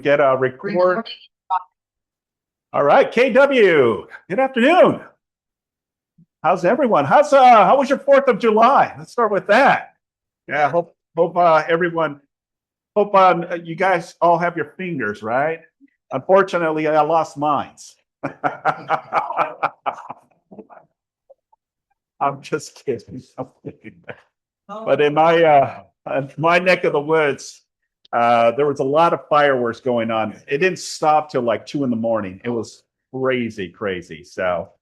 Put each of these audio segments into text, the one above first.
Get a record. All right, KW. Good afternoon. How's everyone? How was your 4th of July? Let's start with that. Yeah, hope everyone you guys all have your fingers, right? Unfortunately, I lost mine. I'm just kidding. But in my neck of the woods, there was a lot of fireworks going on. It didn't stop till like 2 a.m. It was crazy. So,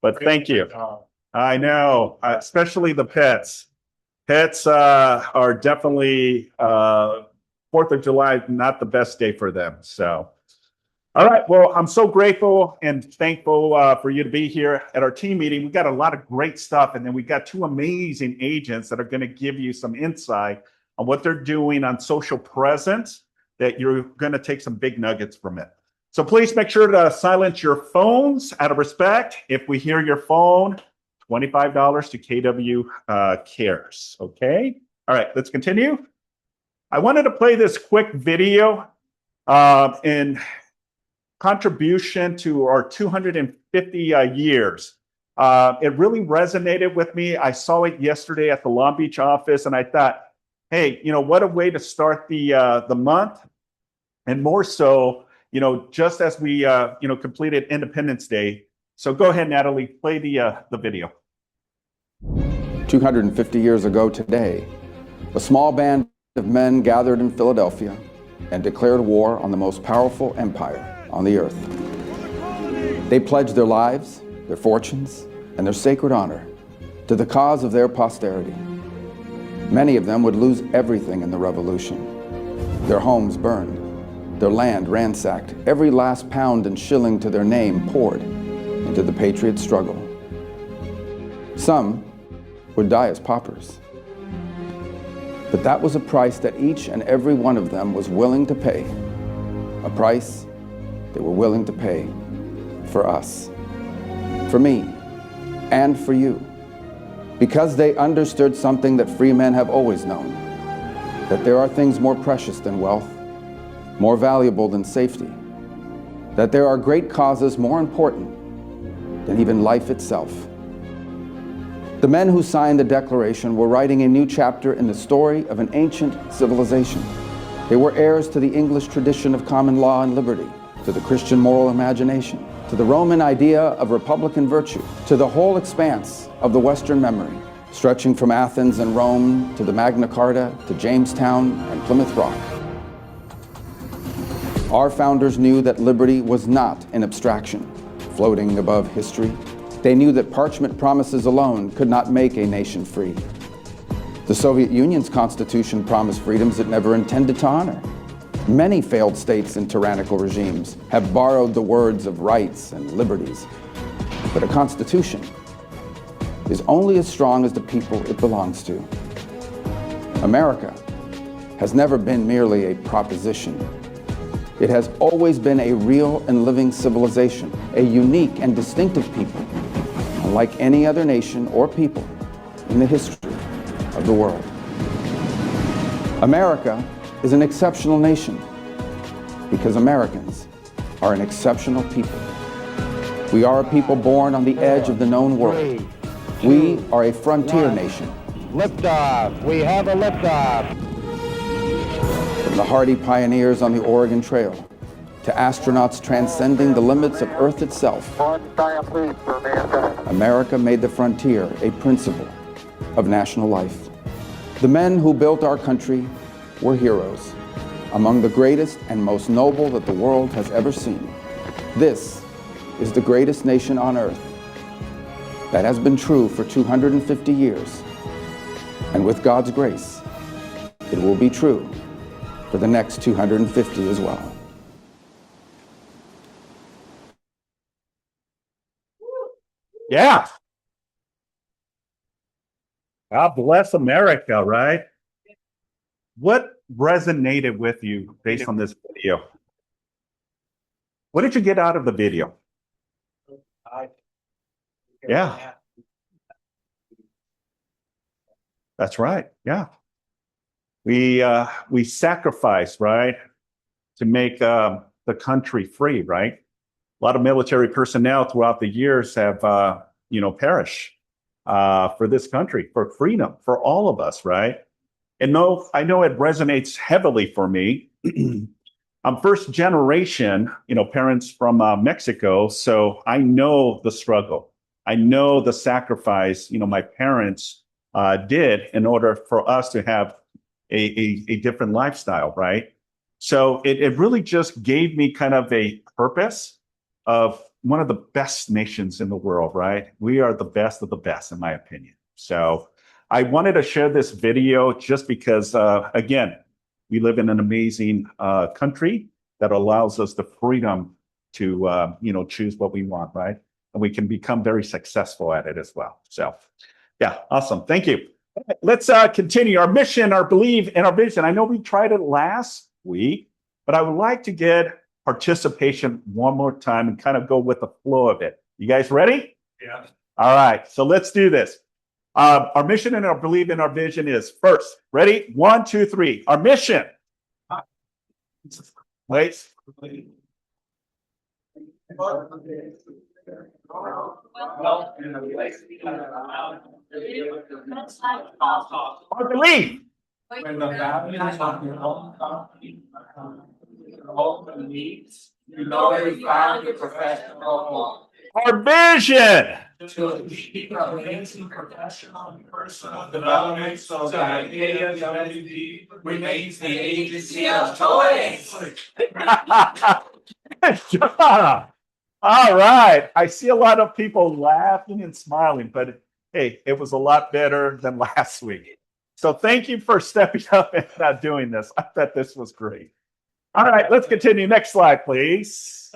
but thank you. I know, especially the pets. Pets are definitely 4th of July, not the best day for them. So, all right. Well, I'm so grateful and thankful for you to be here at our team meeting. We got a lot of great stuff, and then we got 2 amazing agents that are going to give you some insight on what they're doing on social presence that you're going to take some big nuggets from it. So please make sure to silence your phones out of respect. If we hear your phone, $25 to KW Cares. Okay. All right. Let's continue. I wanted to play this quick video in contribution to our 250 years. It really resonated with me. I saw it yesterday at the Long Beach office, and I thought, hey, what a way to start the month, and more so, just as we completed Independence Day. So go ahead, Natalie, play the video. 250 years ago today, a small band of men gathered in Philadelphia and declared war on the most powerful empire on the earth. They pledged their lives, their fortunes, and their sacred honor to the cause of their posterity. Many of them would lose everything in the revolution. Their homes burned, their land ransacked, every last pound and shilling to their name poured into the patriot struggle. Some would die as paupers. But that was a price that each and every one of them was willing to pay, a price they were willing to pay for us, for me, and for you, because they understood something that free men have always known, that there are things more precious than wealth, more valuable than safety, that there are great causes more important than even life itself. The men who signed the Declaration were writing a new chapter in the story of an ancient civilization. They were heirs to the English tradition of common law and liberty, to the Christian moral imagination, to the Roman idea of republican virtue, to the whole expanse of the Western memory, stretching from Athens and Rome to the Magna Carta, to Jamestown and Plymouth Rock. Our founders knew that liberty was not an abstraction floating above history. They knew that parchment promises alone could not make a nation free. The Soviet Union's constitution promised freedoms it never intended to honor. Many failed states and tyrannical regimes have borrowed the words of rights and liberties. But a constitution is only as strong as the people it belongs to. America has never been merely a proposition. It has always been a real and living civilization, a unique and distinctive people, unlike any other nation or people in the history of the world. America is an exceptional nation because Americans are an exceptional people. We are a people born on the edge of the known world. We are a frontier nation. Liftoff. We have a liftoff. From the hardy pioneers on the Oregon Trail to astronauts transcending the limits of Earth itself, America made the frontier a principle of national life. The men who built our country were heroes, among the greatest and most noble that the world has ever seen. This is the greatest nation on earth. That has been true for 250 years. And with God's grace, it will be true for the next 250 as well. Yeah. God bless America, right? What resonated with you based on this video? What did you get out of the video? Yeah. That's right. Yeah. We sacrifice, right? to make the country free, right? A lot of military personnel throughout the years have, perished for this country, for freedom, for all of us, right? And no, I know it resonates heavily for me. I'm first generation, parents from Mexico, so I know the struggle. I know the sacrifice, my parents did in order for us to have a different lifestyle, right? So it really just gave me kind of a purpose of one of the best nations in the world, right? We are the best of the best, in my opinion. So I wanted to share this video just because, again, we live in an amazing country that allows us the freedom to, choose what we want, right? And we can become very successful at it as well. So, yeah, awesome. Thank you. Let's continue our mission, our belief, and our vision. I know we tried it last week, but I would like to get participation one more time and kind of go with the flow of it. You guys ready? Yeah. All right, so let's do this. Our mission and our belief and our vision is first. Ready? 1, 2, 3. Our mission. Wait. Our belief. When the family is on your own company, all the needs, you found your professional. Our vision. To achieve amazing professional and personal development so that KWSB remains the agency of choice. Good job. All right. I see a lot of people laughing and smiling, but hey, it was a lot better than last week. So thank you for stepping up and doing this. I bet this was great. All right, let's continue. Next slide, please.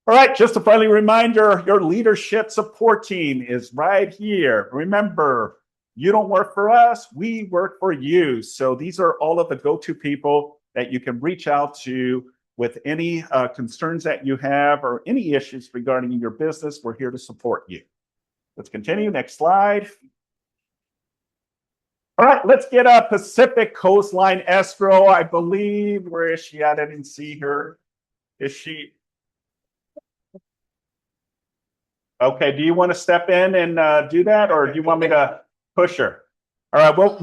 All right, just a friendly reminder, your leadership support team is right here. Remember, you don't work for us, we work for you. So these are all of the go-to people that you can reach out to with any concerns that you have or any issues regarding your business. We're here to support you. Let's continue. Next slide. All right, let's get a Pacific Coastline Escrow. I believe, where is she at? I didn't see her. Is she? Okay, do you want to step in and do that, or do you want me to push her? All right, we'll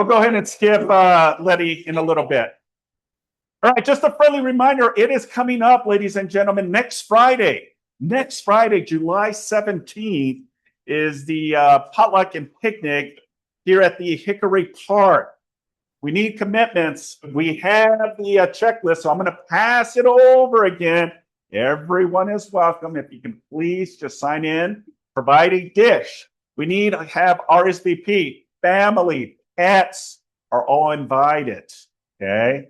go ahead and skip Letty in a little bit. All right, just a friendly reminder, it is coming up, ladies and gentlemen, next Friday. Next Friday, July 17th, is the potluck and picnic here at the Hickory Park. We need commitments. We have the checklist, so I'm going to pass it over again. Everyone is welcome. If you can please just sign in, provide a dish. We need to have RSVP, family, pets are all invited. Okay.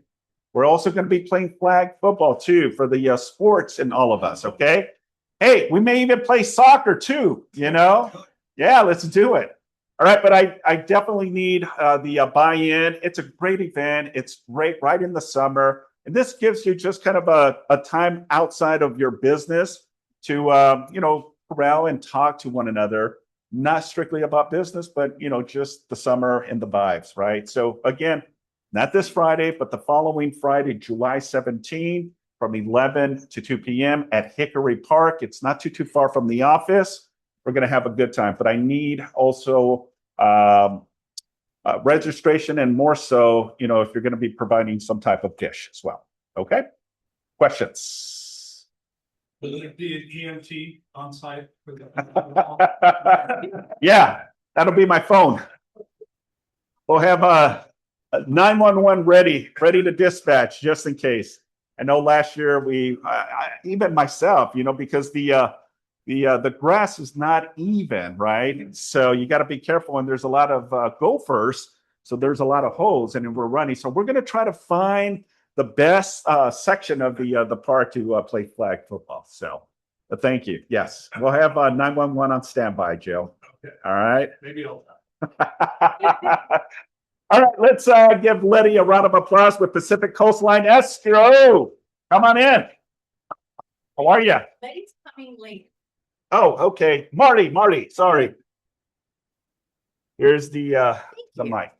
We're also going to be playing flag football too for the sports and all of us. Okay. Hey, we may even play soccer too, Yeah, let's do it. All right. But I definitely need the buy-in. It's a great event. It's great right in the summer. And this gives you just kind of a time outside of your business to, corral and talk to one another, not strictly about business, but, just the summer and the vibes, right? So again, not this Friday, but the following Friday, July 17th, from 11 to 2 p.m. at Hickory Park. It's not too far from the office. We're going to have a good time, but I need also registration, and more so, if you're going to be providing some type of dish as well. Okay. Questions? Will it be an EMT on site? Yeah, that'll be my phone. We'll have a 911 ready to dispatch just in case. I know last year even myself, because the grass is not even, right? So you got to be careful, and there's a lot of gophers, so there's a lot of holes, and we're running. So we're going to try to find the best section of the park to play flag football. So, but thank you. Yes, we'll have 911 on standby, Joe. Okay. All right. Maybe I'll. All right, let's give Letty a round of applause with Pacific Coastline Escrow. Come on in. How are you? Letty's coming late. Oh, okay. Marty, sorry. Here's the mic.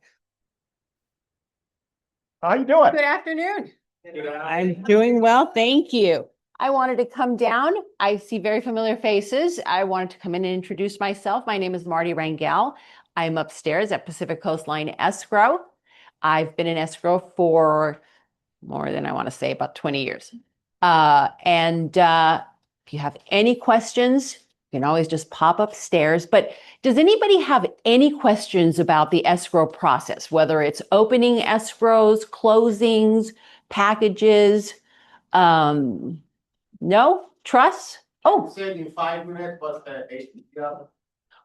How you doing? Good afternoon. Good I'm doing well, thank you. I wanted to come down. I see very familiar faces. I wanted to come in and introduce myself. My name is Marty Rangel. I'm upstairs at Pacific Coastline Escrow. I've been in escrow for more than I want to say, about 20 years. If you have any questions, you can always just pop upstairs. But does anybody have any questions about the escrow process, whether it's opening escrows, closings, packages? No? Trusts? Oh, Said in 5 minutes, but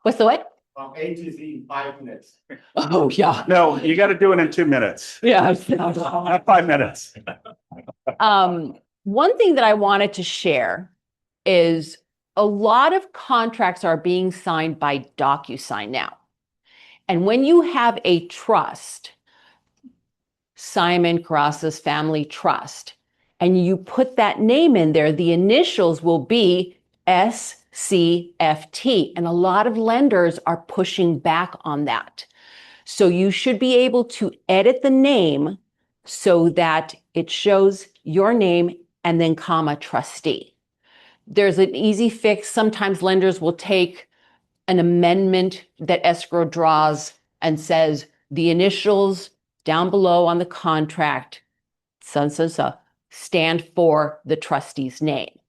what's the what? from A to Z in 5 minutes. Oh, yeah. No, you got to do it in 2 minutes. Yeah. Not 5 minutes. One thing that I wanted to share is a lot of contracts are being signed by DocuSign now. And when you have a trust, Simon Carrasco's Family Trust, and you put that name in there, the initials will be SCFT. And a lot of lenders are pushing back on that. So you should be able to edit the name so that it shows your name and then comma trustee. There's an easy fix. Sometimes lenders will take an amendment that escrow draws and says the initials down below on the contract, so, stand for the trustee's name.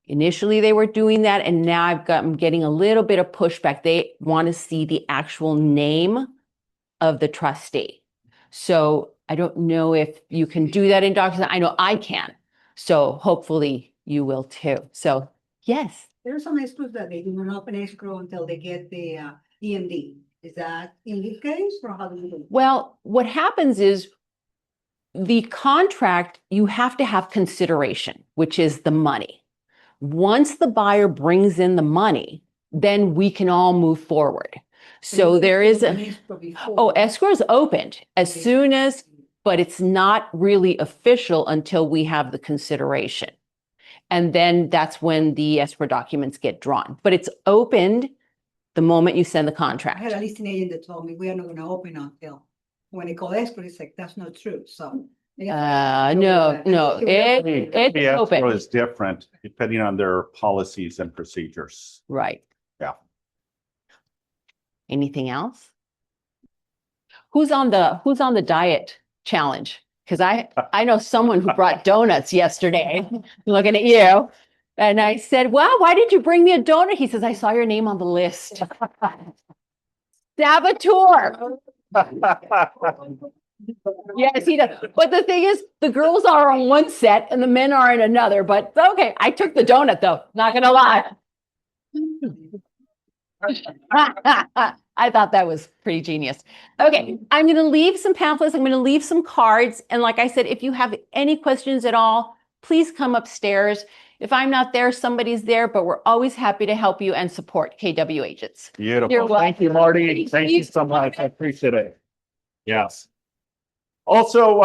Initially, they were doing that, and now I'm getting a little bit of pushback. They want to see the actual name of the trustee. So I don't know if you can do that in DocuSign. I know I can. So hopefully you will too. So yes. There are some escrows that they do not open escrow until they get the EMD. Is that in this case or how do you do it? Well, what happens is the contract, you have to have consideration, which is the money. Once the buyer brings in the money, then we can all move forward. So there is escrow is opened as soon as, but it's not really official until we have the consideration. And then that's when the escrow documents get drawn. But it's opened the moment you send the I contract. had a listing agent that told me we are not gonna open until, when they call escrow, it's like, that's not true, so. No, it's The escrow open. is different depending on their policies and procedures. Right. Yeah. Anything else? Who's on the diet challenge? Because I know someone who brought donuts yesterday. Looking at you. And I said, wow, why did you bring me a donut? He says, I saw your name on the list. Saboteur. Yes, he does. But the thing is, the girls are on one set and the men are in another. But okay, I took the donut though. Not gonna lie. I thought that was pretty genius. Okay, I'm going to leave some pamphlets. I'm going to leave some cards. And like I said, if you have any questions at all, please come upstairs. If I'm not there, somebody's there, but we're always happy to help you and support KW agents. Beautiful. You're welcome. Thank you, Marty. Thank you so much. I appreciate it. Yes. Also,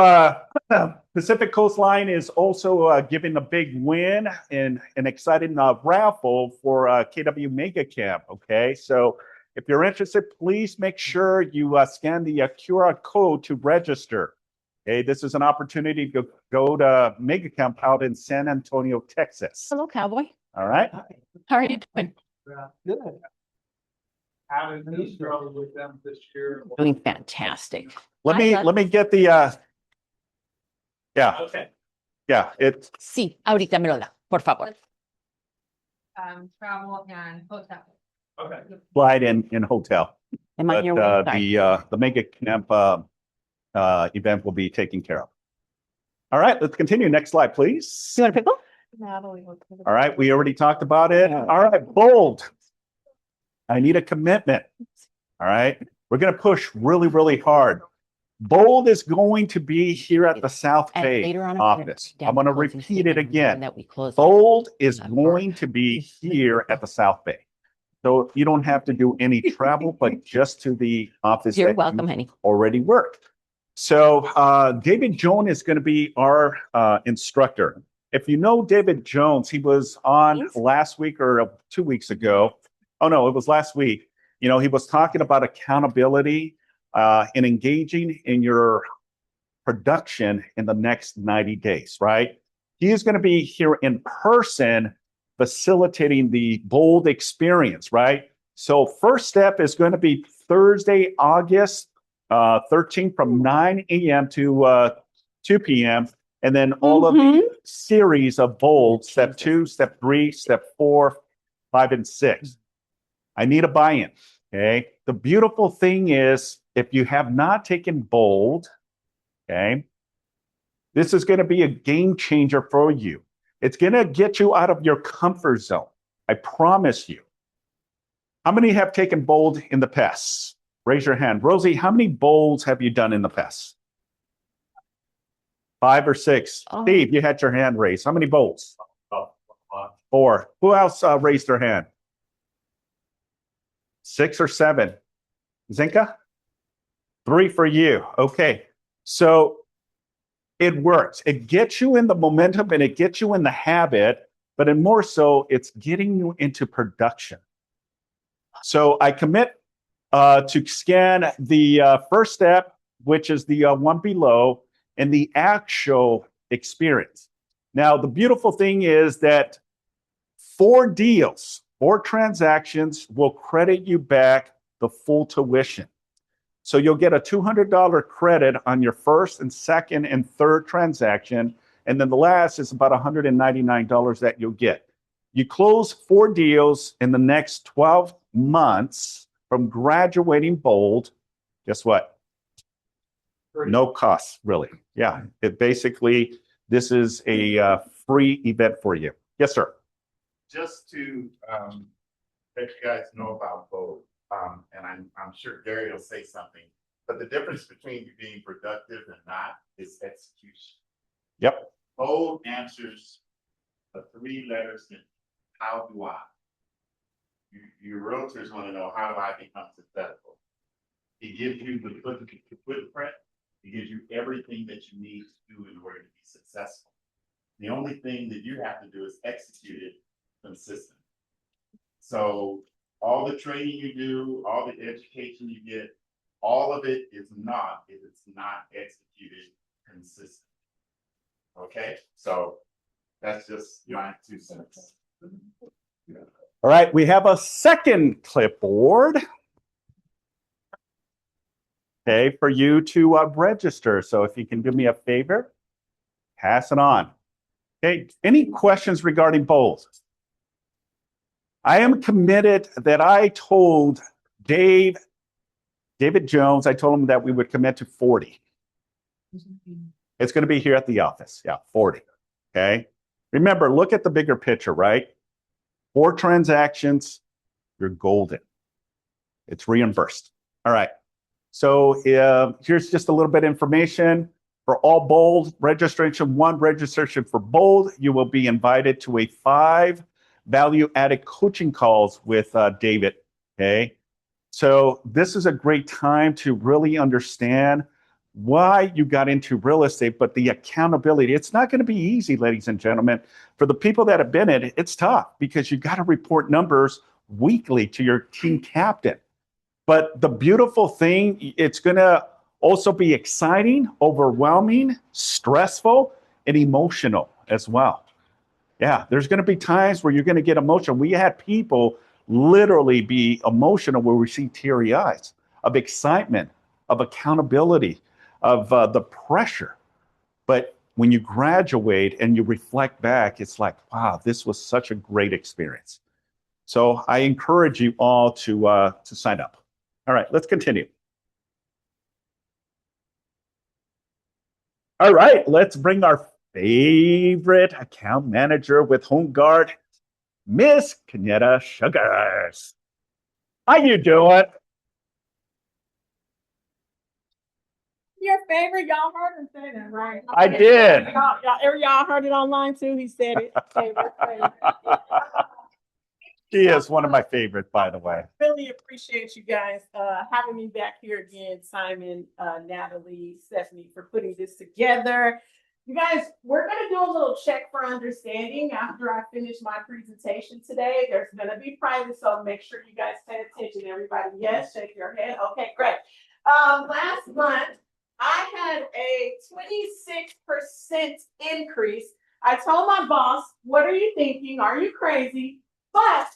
Pacific Coastline is also giving a big win in an exciting raffle for KW Mega Camp. Okay, so if you're interested, please make sure you scan the QR code to register. Okay, this is an opportunity to go to Mega Camp out in San Antonio, Texas. Hello, cowboy. All right. How are you doing? Good. Having this trouble with them this year. Doing fantastic. Let me get the yeah. Okay. Yeah, it's Sí, ahorita me lo da, por favor. Travel and hotel. Okay. flight in hotel. Am I But here? Sorry. the Mega Camp event will be taken care of. All right, let's continue. Next slide, please. You want a pickle? All right, we already talked about it. All right, bold. I need a commitment. All right, we're going to push really, really hard. Bold is going to be here at the South And Bay later on, office. I'm going to closing repeat it statement again. that we close. Bold is going to be here at the South Bay. So you don't have to do any travel, but just to the office. You're that you welcome, honey. already work. So David Jones is going to be our instructor. If you know David Jones, he was on Yes. last week or 2 weeks ago. Oh no, it was last week. You know, he was talking about accountability and engaging in your production in the next 90 days, right? He is going to be here in person facilitating the Bold experience, right? So first step is going to be Thursday, August 13th from 9 a.m. to 2 p.m. And then all of the series of Bold, step 2, step 3, step 4, 5, and 6. I need a buy-in, okay? The beautiful thing is, if you have not taken Bold, okay, this is going to be a game changer for you. It's going to get you out of your comfort zone. I promise you. How many have taken Bold in the past? Raise your hand. Rosie, how many Bolds have you done in the past? 5 or 6. Oh. Steve, you had your hand raised. How many Bolds? 4. Who else raised their hand? 6 or 7. Zinka? 3 for you. Okay. So it works. It gets you in the momentum and it gets you in the habit, but in more so, it's getting you into production. So I commit to scan the first step, which is the one below, and the actual experience. Now, the beautiful thing is that 4 deals, 4 transactions will credit you back the full tuition. So you'll get a $200 credit on your first and second and third transaction. And then the last is about $199 that you'll get. You close 4 deals in the next 12 months from graduating Bold. Guess what? No cost, really. Yeah, it basically, this is a free event for you. Yes, sir. Just to let you guys know about Bold, and I'm sure Gary will say something, but the difference between you being productive and not is execution. Yep. Bold answers the 3 letters in how do I? Your realtors want to know, how do I become successful? It gives you the footprint. It gives you everything that you need to do in order to be successful. The only thing that you have to do is execute it consistently. So all the training you do, all the education you get, all of it is not if it's not executed consistently. Okay, so that's just my 2 cents. All right, we have a second clipboard. Okay, for you to register. So if you can do me a favor, pass it on. Okay, any questions regarding Bold? I am committed that I told David Jones, I told him that we would commit to 40. It's going to be here at the office. Yeah, 40. Okay. Remember, look at the bigger picture, right? 4 transactions, you're golden. It's reimbursed. All right. So here's just a little bit of information. For all Bold, registration 1, registration for Bold, you will be invited to a 5 value-added coaching calls with David, okay? So this is a great time to really understand why you got into real estate, but the accountability. It's not going to be easy, ladies and gentlemen. For the people that have been in it, it's tough because you got to report numbers weekly to your team captain. But the beautiful thing, it's going to also be exciting, overwhelming, stressful, and emotional as well. Yeah, there's going to be times where you're going to get emotional. We had people literally be emotional where we see teary eyes of excitement, of accountability, of the pressure. But when you graduate and you reflect back, it's like, wow, this was such a great experience. So I encourage you all to sign up. All right, let's continue. All right, let's bring our favorite account manager with Home Guard, Miss Kenyatta Sugars. How you doing? Your favorite, y'all heard him say that, right? I did. Y'all heard it online too. He said it. Favorite. She is one of my favorites, by the way. Really appreciate you guys having me back here again, Simon, Natalie, Stephanie, for putting this together. You guys, we're going to do a little check for understanding after I finish my presentation today. There's going to be private, so make sure you guys pay attention. Everybody, yes, shake your head. Okay, great. Last month, I had a 26% increase. I told my boss, what are you thinking? Are you crazy? But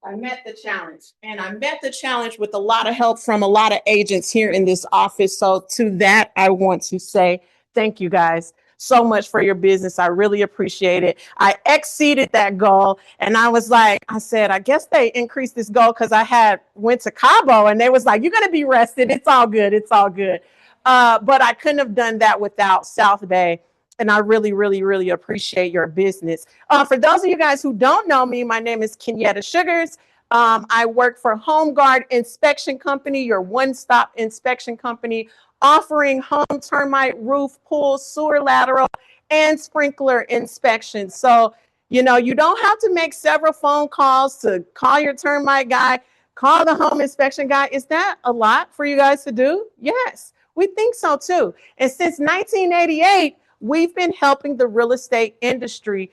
I met the challenge, and I met the challenge with a lot of help from a lot of agents here in this office. So to that, I want to say thank you guys so much for your business. I really appreciate it. I exceeded that goal, and I was like, I said, I guess they increased this goal because I had went to Cabo, and they was like, you're gonna be rested. It's all good. It's all good. But I couldn't have done that without South Bay. And I really, really, really appreciate your business. For those of you guys who don't know me, my name is Kenyatta Sugars. I work for Home Guard Inspection Company, your one-stop inspection company, offering home termite, roof, pool, sewer lateral, and sprinkler inspections. So, you know, you don't have to make several phone calls to call your termite guy, call the home inspection guy. Is that a lot for you guys to do? Yes, we think so too. And since 1988, we've been helping the real estate industry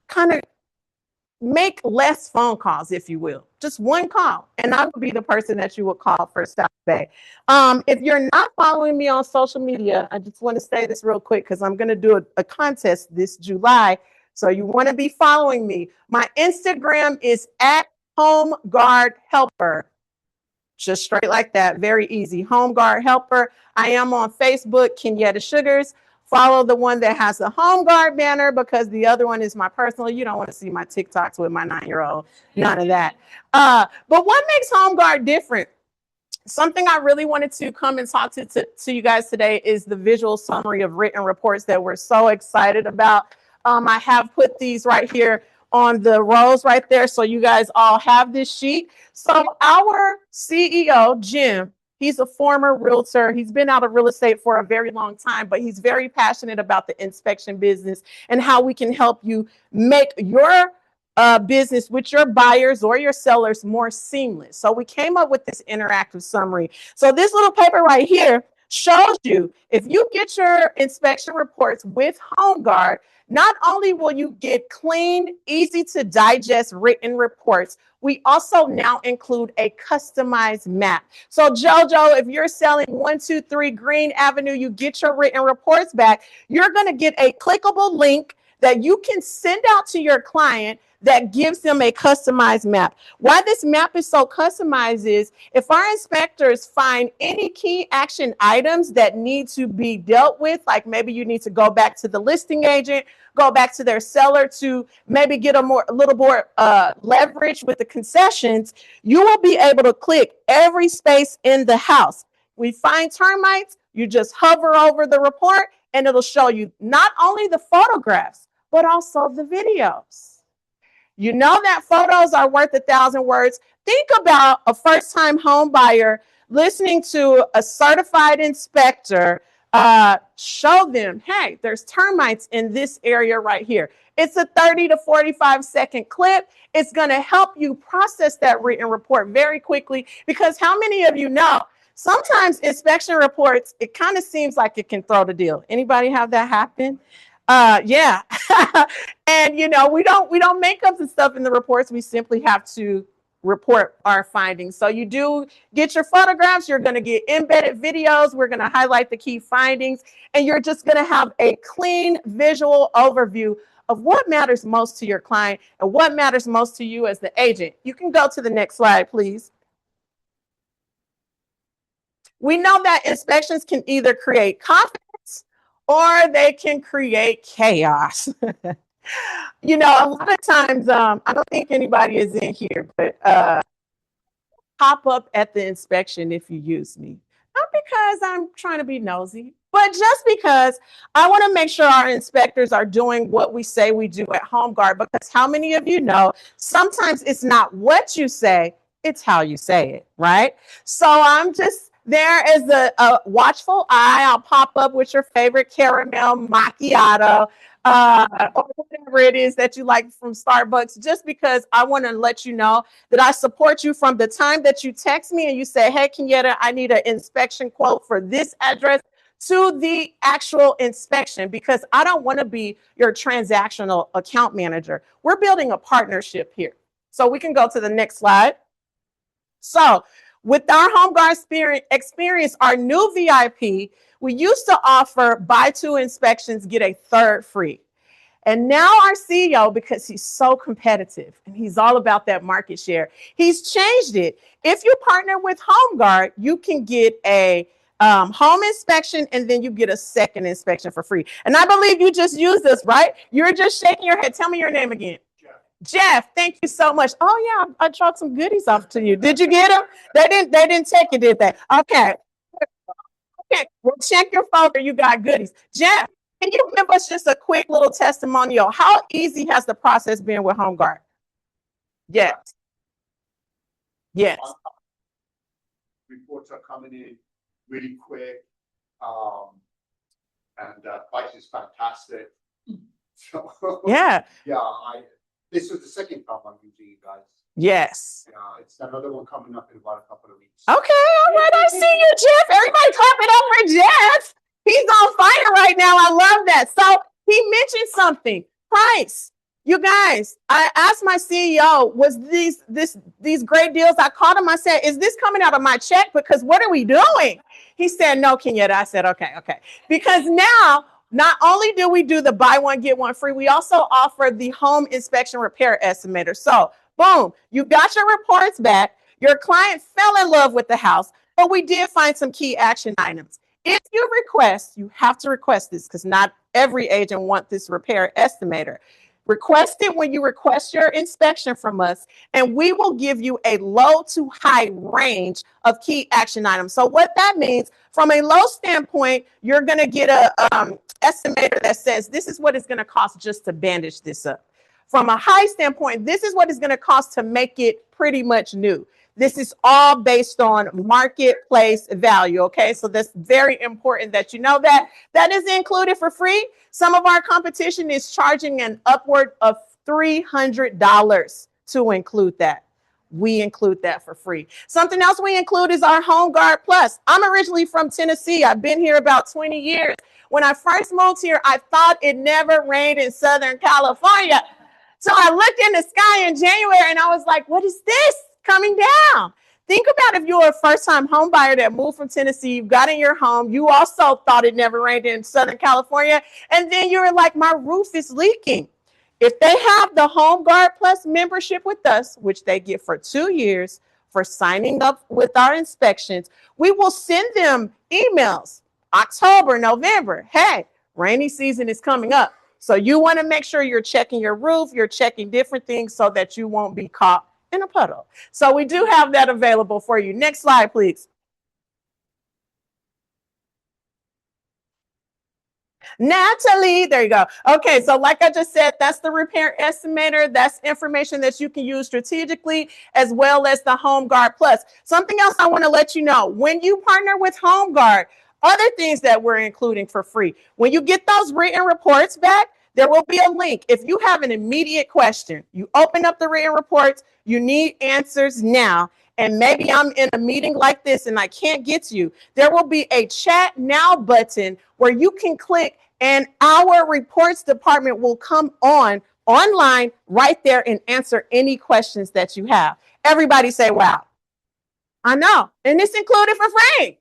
kind of make less phone calls, if you will, just one call. And I would be the person that you would call for South Bay. If you're not following me on social media, I just want to say this real quick because I'm going to do a contest this July. So you want to be following me. My Instagram is at Home Guard Helper. Just straight like that. Very easy. Home Guard Helper. I am on Facebook, Kenyatta Sugars. Follow the one that has the Home Guard banner because the other one is my personal. You don't want to see my TikToks with my 9-year-old. None of that. But what makes Home Guard different? Something I really wanted to come and talk to you guys today is the visual summary of written reports that we're so excited about. I have put these right here on the rows right there. So you guys all have this sheet. So our CEO, Jim, he's a former realtor. He's been out of real estate for a very long time, but he's very passionate about the inspection business and how we can help you make your business with your buyers or your sellers more seamless. So we came up with this interactive summary. So this little paper right here shows you if you get your inspection reports with Home Guard, not only will you get clean, easy to digest written reports, we also now include a customized map. So Jojo, if you're selling 123 Green Avenue, you get your written reports back, you're going to get a clickable link that you can send out to your client that gives them a customized map. Why this map is so customized is if our inspectors find any key action items that need to be dealt with, like maybe you need to go back to the listing agent, go back to their seller to maybe get a little more leverage with the concessions, you will be able to click every space in the house. We find termites, you just hover over the report and it'll show you not only the photographs, but also the videos. You know that photos are worth 1,000 words. Think about a first-time home buyer listening to a certified inspector show them, hey, there's termites in this area right here. It's a 30 to 45-second clip. It's going to help you process that written report very quickly because how many of you know sometimes inspection reports, it kind of seems like it can throw the deal. Anybody have that happen? Yeah. And you know, we don't make up the stuff in the reports. We simply have to report our findings. So you do get your photographs, you're going to get embedded videos, we're going to highlight the key findings, and you're just going to have a clean visual overview of what matters most to your client and what matters most to you as the agent. You can go to the next slide, please. We know that inspections can either create confidence or they can create chaos. You know, a lot of times, I don't think anybody is in here, but pop up at the inspection if you use me. Not because I'm trying to be nosy, but just because I want to make sure our inspectors are doing what we say we do at Home Guard. Because how many of you know, sometimes it's not what you say, it's how you say it, right? So I'm just there as a watchful eye. I'll pop up with your favorite caramel macchiato or whatever it is that you like from Starbucks, just because I want to let you know that I support you from the time that you text me and you say, hey, Kenyatta, I need an inspection quote for this address, to the actual inspection, because I don't want to be your transactional account manager. We're building a partnership here. So we can go to the next slide. So With our HomeGuard experience, our new VIP, we used to offer buy 2 inspections, get a 3rd free. And now our CEO, because he's so competitive and he's all about that market share, he's changed it. If you partner with HomeGuard, you can get a home inspection and then you get a 2nd inspection for free. And I believe you just used this, right? You're just shaking your head. Tell me your name again. Jeff, thank you so much. Oh yeah, I dropped some goodies off to you. Did you get them? They didn't take it, did they? Okay. Okay, well, check your folder. You got goodies. Jeff, can you give us just a quick little testimonial? How easy has the process been with HomeGuard? Yes. Yes. Reports are coming in really quick. And price is fantastic. So, Yeah. yeah, this is the second time I'm using you guys. Yes. It's another one coming up in about a couple of weeks. Okay, all right. I see you, Jeff. Everybody clap it up for Jeff. He's on fire right now. I love that. So he mentioned something. Price. You guys, I asked my CEO, was these great deals? I called him. I said, is this coming out of my check? Because what are we doing? He said, no, Kenyatta. I said, okay. Because now, not only do we do the buy one, get one free, we also offer the home inspection repair estimator. So boom, you got your reports back. Your client fell in love with the house, but we did find some key action items. If you request, you have to request this because not every agent wants this repair estimator. Request it when you request your inspection from us, and we will give you a low to high range of key action items. So what that means, from a low standpoint, you're going to get a estimator that says this is what it's going to cost just to bandage this up. From a high standpoint, this is what it's going to cost to make it pretty much new. This is all based on marketplace value, okay? So that's very important that you know that. That is included for free. Some of our competition is charging an upward of $300 to include that. We include that for free. Something else we include is our HomeGuard Plus. I'm originally from Tennessee. I've been here about 20 years. When I first moved here, I thought it never rained in Southern California. So I looked in the sky in January and I was like, what is this coming down? Think about if you were a first-time home buyer that moved from Tennessee, you got in your home, you also thought it never rained in Southern California, and then you were like, my roof is leaking. If they have the HomeGuard Plus membership with us, which they get for 2 years for signing up with our inspections, we will send them emails, October, November. Hey, rainy season is coming up. So you want to make sure you're checking your roof, you're checking different things so that you won't be caught in a puddle. So we do have that available for you. Next slide, please. Natalie, there you go. Okay, so like I just said, that's the repair estimator. That's information that you can use strategically, as well as the HomeGuard Plus. Something else I want to let you know, when you partner with HomeGuard, other things that we're including for free. When you get those written reports back, there will be a link. If you have an immediate question, you open up the written reports, you need answers now, and maybe I'm in a meeting like this and I can't get to you, there will be a chat now button where you can click and our reports department will come online right there and answer any questions that you have. Everybody say, wow. I know. And it's included for free.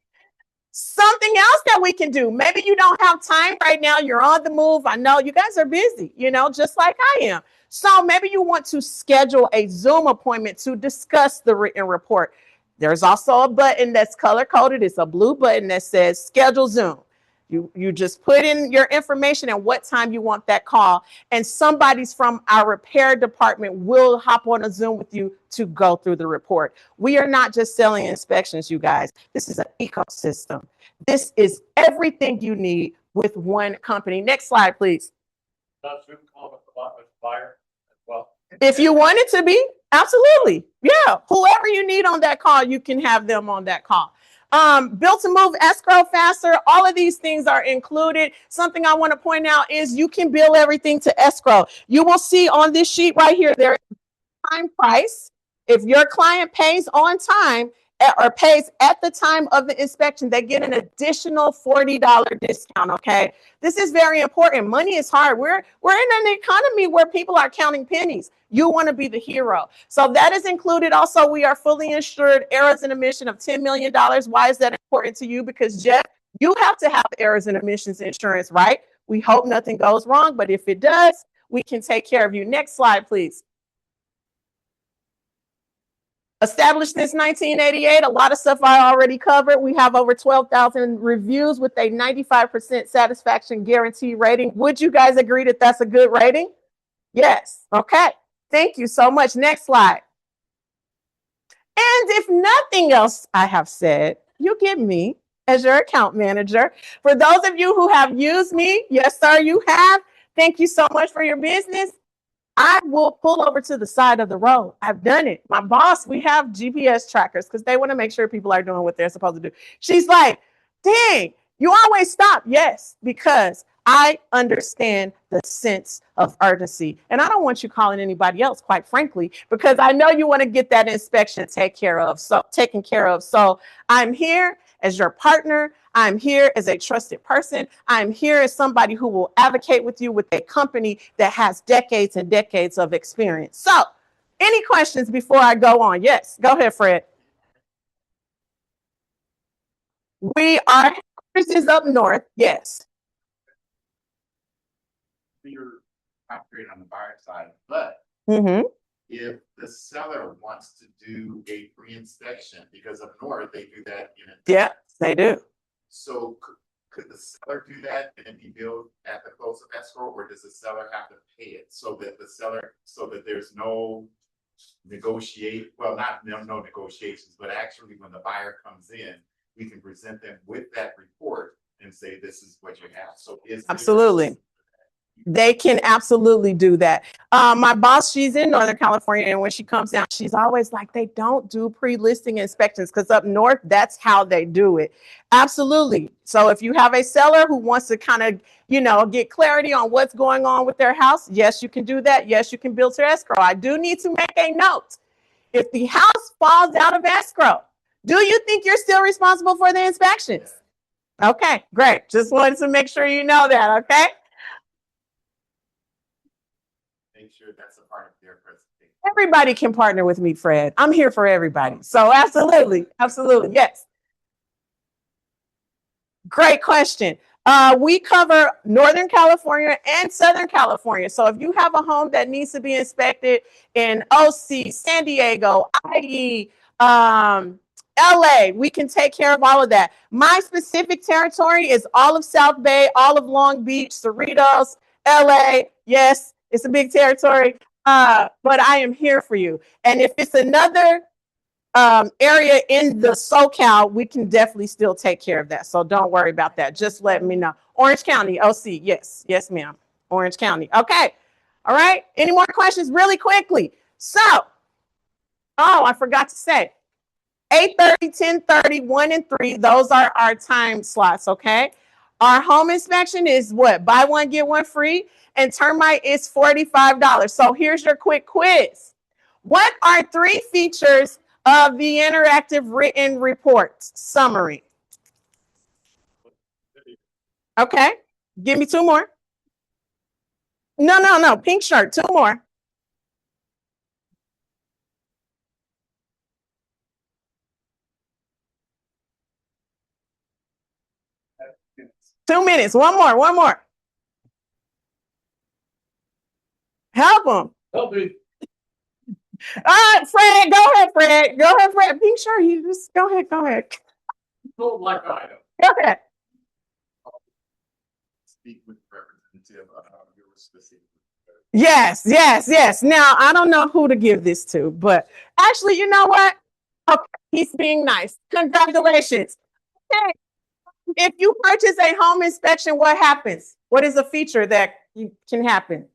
Something else that we can do. Maybe you don't have time right now. You're on the move. I know you guys are busy, just like I am. So maybe you want to schedule a Zoom appointment to discuss the written report. There's also a button that's color coded. It's a blue button that says schedule Zoom. You just put in your information and what time you want that call, and somebody's from our repair department will hop on a Zoom with you to go through the report. We are not just selling inspections, you guys. This is an ecosystem. This is everything you need with one company. Next slide, please. Does Zoom come with a buyer as well? If you want it to be, absolutely. Yeah, whoever you need on that call, you can have them on that call. Built to move, escrow faster. All of these things are included. Something I want to point out is you can bill everything to escrow. You will see on this sheet right here, there is time price. If your client pays on time, or pays at the time of the inspection, they get an additional $40 discount. Okay, this is very important. Money is hard. We're in an economy where people are counting pennies. You want to be the hero, so that is included. Also, we are fully insured. Errors and emission of $10 million. Why is that important to you? Because Jeff, you have to have errors and emissions insurance, right? We hope nothing goes wrong, but if it does, we can take care of you. Next slide, please. Established since 1988, a lot of stuff I already covered. We have over 12,000 reviews with a 95% satisfaction guarantee rating. Would you guys agree that that's a good rating? Yes. Okay. Thank you so much. Next slide. And if nothing else I have said, you get me as your account manager. For those of you who have used me, yes, sir, you have. Thank you so much for your business. I will pull over to the side of the road. I've done it. My boss, we have GPS trackers because they want to make sure people are doing what they're supposed to do. She's like, dang, you always stop. Yes, because I understand the sense of urgency. And I don't want you calling anybody else, quite frankly, because I know you want to get that inspection taken care of. So I'm here as your partner. I'm here as a trusted person. I'm here as somebody who will advocate with you with a company that has decades and decades of experience. So any questions before I go on? Yes, go ahead, Fred. We are, this is up north. Yes. You're operating on the buyer side, but if the seller wants to do a pre-inspection, because up north they do that in advance. Yeah, they do. So could the seller do that and then be billed at the close of escrow, or does the seller have to pay it so that there's no no negotiations, but actually when the buyer comes in, we can present them with that report and say, this is what you have. So Absolutely. They can absolutely do that. My boss, she's in Northern California, and when she comes down, she's always like, they don't do pre-listing inspections, because up north, that's how they do it. Absolutely. So if you have a seller who wants to kind of, get clarity on what's going on with their house, yes, you can do that. Yes, you can bill to escrow. I do need to make a note. If the house falls out of escrow, do you think you're still responsible for the inspections? Okay, great. Just wanted to make sure you know that, okay? Make sure that's a part of their presentation. Everybody can partner with me, Fred. I'm here for everybody. So absolutely, yes. Great question. We cover Northern California and Southern California. So if you have a home that needs to be inspected in OC, San Diego, IE, LA, we can take care of all of that. My specific territory is all of South Bay, all of Long Beach, Cerritos, LA. Yes, it's a big territory, but I am here for you. And if it's another area in the SoCal, we can definitely still take care of that. So don't worry about that. Just let me know. Orange County, OC. Yes, ma'am. Orange County. Okay. All right. Any more questions really quickly? So, I forgot to say, 8:30, 10:30, 1 and 3. Those are our time slots. Okay. Our home inspection is what? Buy one, get one free. And termite is $45. So here's your quick quiz. What are 3 features of the interactive written report summary? Okay. Give me 2 more. No. Pink shirt. 2 more. Two minutes. One more. Help them. Help me. All right, Fred. Go ahead, Fred. Pink shirt. You just go ahead. Don't like item. Go ahead. Speak with representative of your specific. Yes. Now, I don't know who to give this to, but actually, you know what? Okay, he's being nice. Congratulations. Okay. If you purchase a home inspection, what happens? What is a feature that can happen?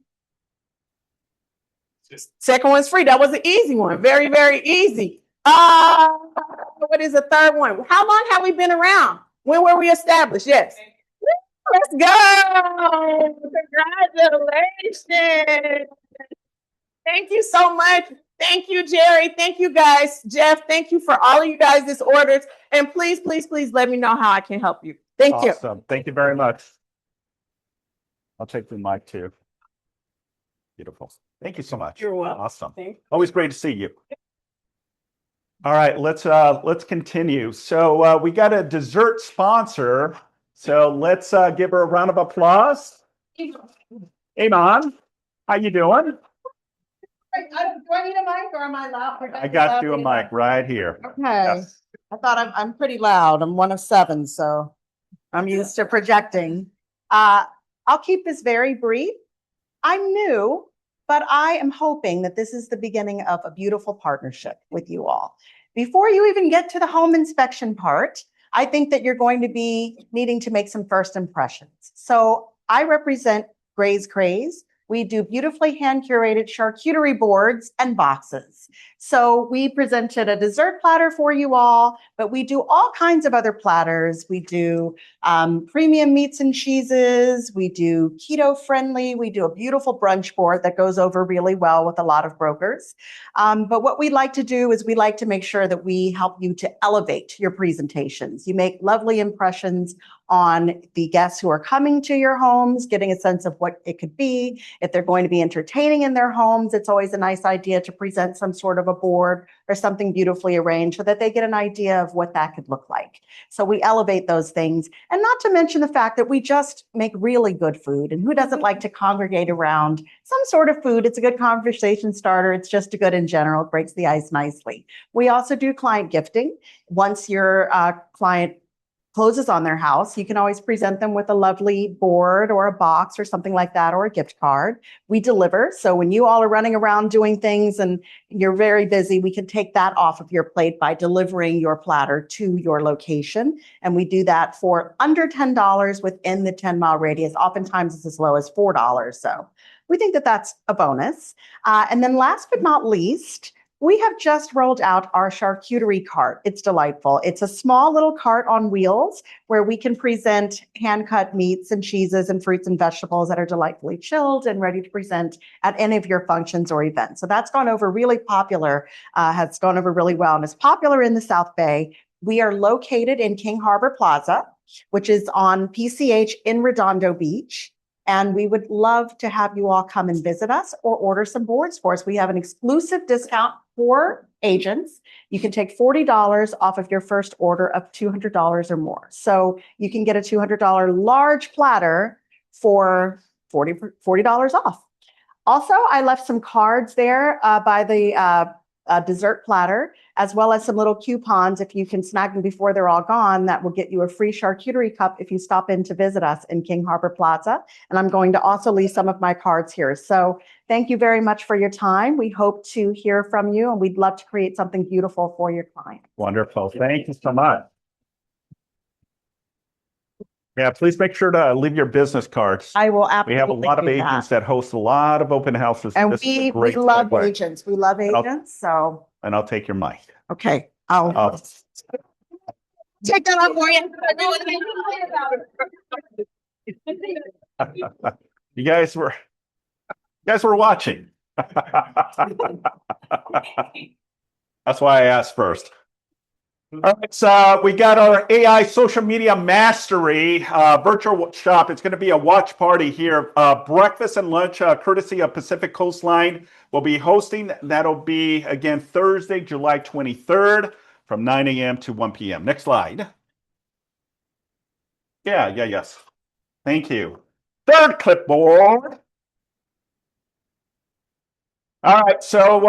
Second one's free. That was an easy one. Very, very easy. What is the third one? How long have we been around? When were we established? Yes. Let's go. Congratulations. Thank you so much. Thank you, Jerry. Thank you, guys. Jeff, thank you for all of you guys' orders. And please, please, please let me know how I can help you. Thank you. Awesome. Thank you very much. I'll take the mic too. Beautiful. Thank you so much. You're welcome. Awesome. Thank you. Always great to see you. All right, let's continue. So we got a dessert sponsor. So let's give her a round of applause. Iman, how you doing? Do I need a mic or am I loud? I got you a mic right here. Okay. Yes. I thought I'm pretty loud. I'm one of 7, so I'm used to projecting. I'll keep this very brief. I'm new, but I am hoping that this is the beginning of a beautiful partnership with you all. Before you even get to the home inspection part, I think that you're going to be needing to make some first impressions. So I represent Gray's Craze. We do beautifully hand curated charcuterie boards and boxes. So we presented a dessert platter for you all, but we do all kinds of other platters. We do premium meats and cheeses. We do keto friendly. We do a beautiful brunch board that goes over really well with a lot of brokers. But what we like to do is we like to make sure that we help you to elevate your presentations. You make lovely impressions on the guests who are coming to your homes, getting a sense of what it could be. If they're going to be entertaining in their homes, it's always a nice idea to present some sort of a board or something beautifully arranged so that they get an idea of what that could look like. So we elevate those things. And not to mention the fact that we just make really good food. And who doesn't like to congregate around some sort of food? It's a good conversation starter. It's just good in general. It breaks the ice nicely. We also do client gifting. Once your client closes on their house, you can always present them with a lovely board or a box or something like that, or a gift card. We deliver. So when you all are running around doing things and you're very busy, we can take that off of your plate by delivering your platter to your location. And we do that for under $10 within the 10-mile radius. Oftentimes it's as low as $4. So we think that that's a bonus. And then last but not least, we have just rolled out our charcuterie cart. It's delightful. It's a small little cart on wheels where we can present hand-cut meats and cheeses and fruits and vegetables that are delightfully chilled and ready to present at any of your functions or events. So that's gone over really popular, has gone over really well, and is popular in the South Bay. We are located in King Harbor Plaza, which is on PCH in Redondo Beach. And we would love to have you all come and visit us or order some boards for us. We have an exclusive discount for agents. You can take $40 off of your first order of $200 or more. So you can get a $200 large platter for $40 off. Also, I left some cards there by the dessert platter, as well as some little coupons. If you can snag them before they're all gone, that will get you a free charcuterie cup if you stop in to visit us in King Harbor Plaza. And I'm going to also leave some of my cards here. So thank you very much for your time. We hope to hear from you, and we'd love to create something beautiful for your client. Wonderful. Thank you so much. Yeah, please make sure to leave your business cards. I will absolutely. We have a lot of do agents that host a lot of open houses. And This is a we great love segue. agents. We love agents. So, And I'll take your mic. okay. I'll take that off for you. You guys were watching. That's why I asked first. All right, so we got our AI social media mastery virtual shop. It's going to be a watch party here. Breakfast and lunch courtesy of Pacific Coastline will be hosting. That'll be, again, Thursday, July 23rd from 9 a.m. to 1 p.m. Next slide. Yes. Thank you. Third clipboard. All right, so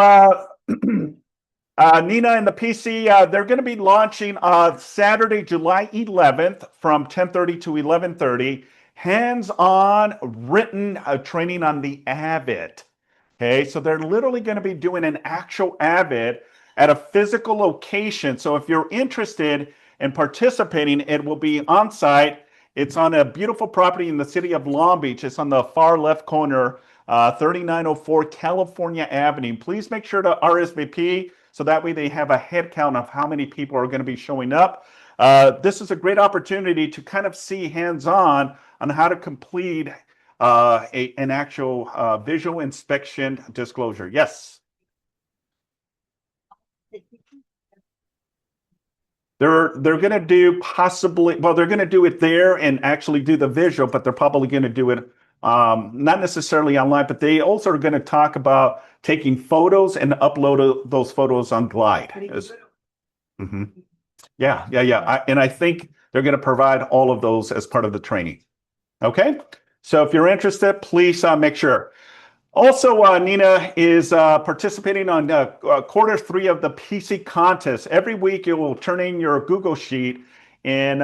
Nina and the PC, they're going to be launching Saturday, July 11th from 10:30 to 11:30. Hands-on written training on the Avid. Okay, so they're literally going to be doing an actual Avid at a physical location. So if you're interested in participating, it will be on site. It's on a beautiful property in the city of Long Beach. It's on the far left corner, 3904 California Avenue. Please make sure to RSVP so that way they have a head count of how many people are going to be showing up. This is a great opportunity to kind of see hands-on on how to complete an actual visual inspection disclosure. Yes. They're going to do possibly, well, they're going to do it there and actually do the visual, but they're probably going to do it not necessarily online, but they also are going to talk about taking photos and upload those photos on Glide. Mhm. Yeah, yeah, yeah. And I think they're going to provide all of those as part of the training. Okay. So if you're interested, please make sure. Also, Nina is participating on quarter 3 of the PC contest. Every week you will turn in your Google sheet and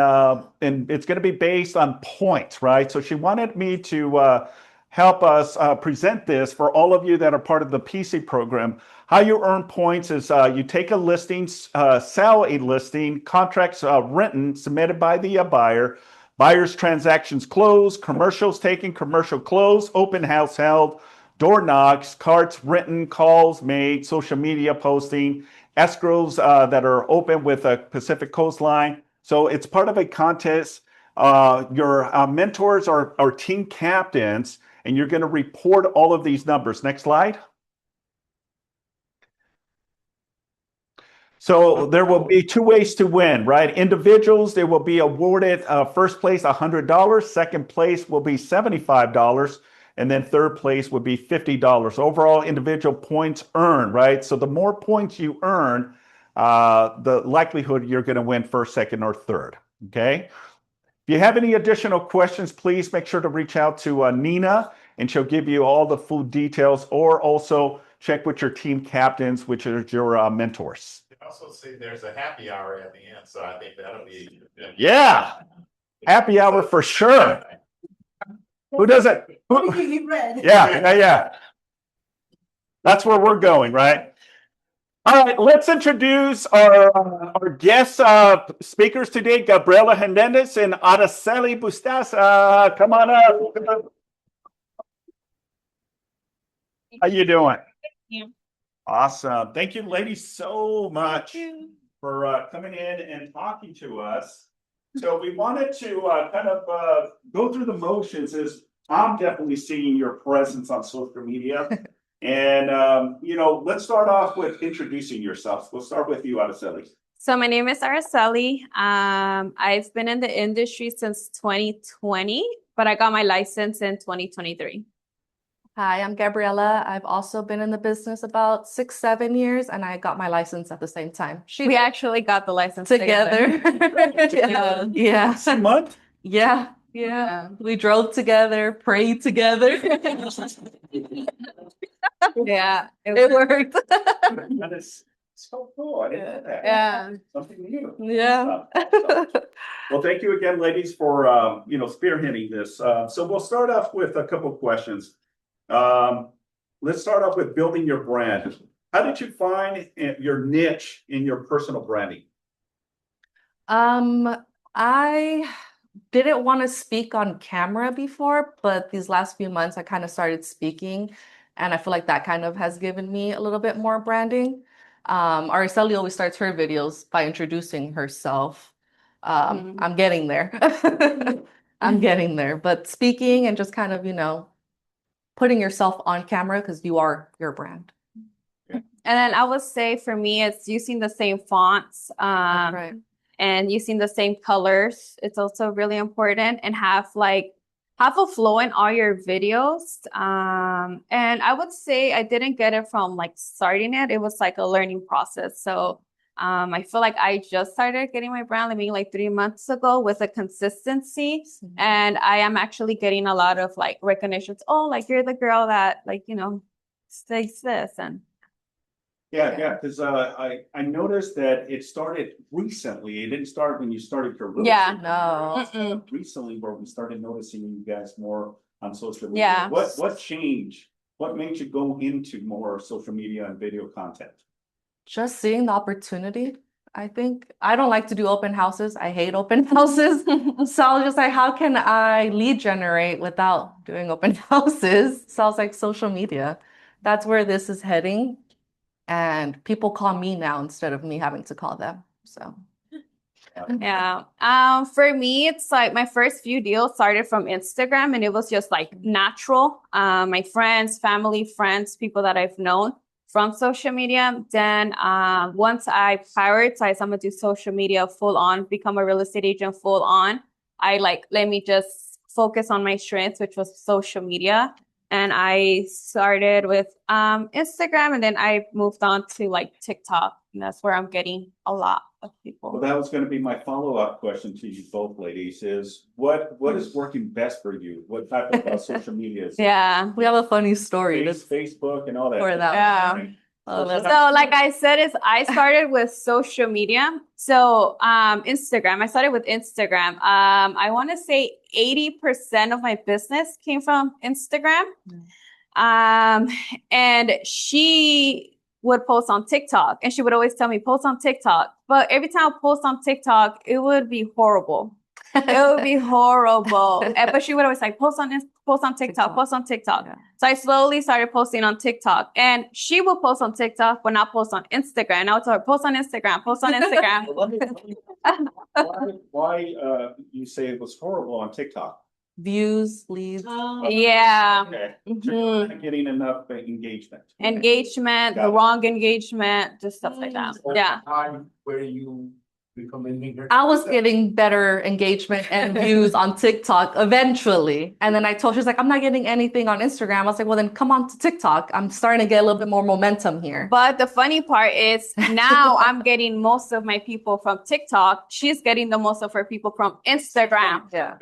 it's going to be based on points, right? So she wanted me to help us present this for all of you that are part of the PC program. How you earn points is you take a listing, sell a listing, contracts written, submitted by the buyer, buyer's transactions closed, commercials taken, commercial closed, open house held, door knocks, cards written, calls made, social media posting, escrows that are open with a Pacific Coastline. So it's part of a contest. Your mentors are team captains, and you're going to report all of these numbers. Next slide. So there will be 2 ways to win, right? Individuals, they will be awarded first place $100, second place will be $75, and then third place would be $50. Overall individual points earned, right? So the more points you earn, the likelihood you're going to win first, second, or third. Okay. If you have any additional questions, please make sure to reach out to Nina, and she'll give you all the full details, or also check with your team captains, which are your mentors. Also see there's a happy hour at the end, so I think that'll be. Yeah. Happy hour for sure. Who doesn't? Yeah. That's where we're going, right? All right, let's introduce our guest speakers today, Gabriela Hernandez and Araceli Bustas. Come on up. How you doing? Awesome. Thank you, ladies, so much for coming in and talking to us. So we wanted to kind of go through the motions. As I'm definitely seeing your presence on social media. And, let's start off with introducing yourself. We'll start with you, Araceli. So my name is Araceli. I've been in the industry since 2020, but I got my license in 2023. Hi, I'm Gabriela. I've also been in the business about 6-7 years, and I got my license at the same time. We actually got the license together. Yeah. Same month? Yeah. We drove together, prayed together. Yeah, it worked. That is so cool. I didn't know that. Yeah. Something new. Yeah. Awesome. Well, thank you again, ladies, for spearheading this. So we'll start off with a couple of questions. Let's start off with building your brand. How did you find your niche in your personal branding? I didn't want to speak on camera before, but these last few months I kind of started speaking, and I feel like that kind of has given me a little bit more branding. Araceli always starts her videos by introducing herself. I'm getting there. I'm getting there, but speaking and just kind of, putting yourself on camera because you are your brand. And then I would say for me, it's using the same fonts. That's right. And using the same colors. It's also really important, and have a flow in all your videos. And I would say I didn't get it from starting it. It was a learning process. So I feel like I just started getting my brand maybe 3 months ago with a consistency. And I am actually getting a lot of recognitions. Oh, you're the girl that stays this. And Yeah, because I noticed that it started recently. It didn't start when you started your real Yeah, estate no. career. Recently, where we started noticing you guys more on social media. Yeah. What changed? What made you go into more social media and video content? Just seeing the opportunity. I think I don't like to do open houses. I hate open houses. So I was just like, how can I lead generate without doing open houses? So I was like, social media. That's where this is heading. And people call me now instead of me having to call them. So yeah. For me, it's my first few deals started from Instagram, and it was just natural. My friends, family, friends, people that I've known. from social media. Then once I prioritize, I'm gonna do social media full on, become a real estate agent full on. Let me just focus on my strengths, which was social media. And I started with Instagram, and then I moved on to like TikTok. And that's where I'm getting a lot of people. Well, that was going to be my follow-up question to you both ladies is what is working best for you? What type of social media is it? Yeah. We have a funny story Facebook and all that. for that. Yeah. Oh, So like I said, I started with social media. So Instagram, I started with Instagram. I want to say 80% of my business came from Instagram. And she would post on TikTok, and she would always tell me, post on TikTok. But every time I post on TikTok, it would be horrible. It would be horrible. But she would always like, post on TikTok, post on TikTok. Yeah. So I slowly started posting on TikTok, and she will post on TikTok, but not post on Instagram. And I would tell her, post on Instagram, post on Instagram. Why you say it was horrible on TikTok? Views, leads. Yeah. Okay. So you're not getting enough engagement. Engagement, Got the it. wrong engagement, just stuff like that. Yeah. Where you become in I was getting better engagement and views on TikTok eventually. And then I told her, she's like, I'm not getting anything on Instagram. I was like, well, then come on to TikTok. I'm starting to get a little bit more momentum here. But the funny part is now I'm getting most of my people from TikTok. She's getting the most of her people from Instagram. Yeah.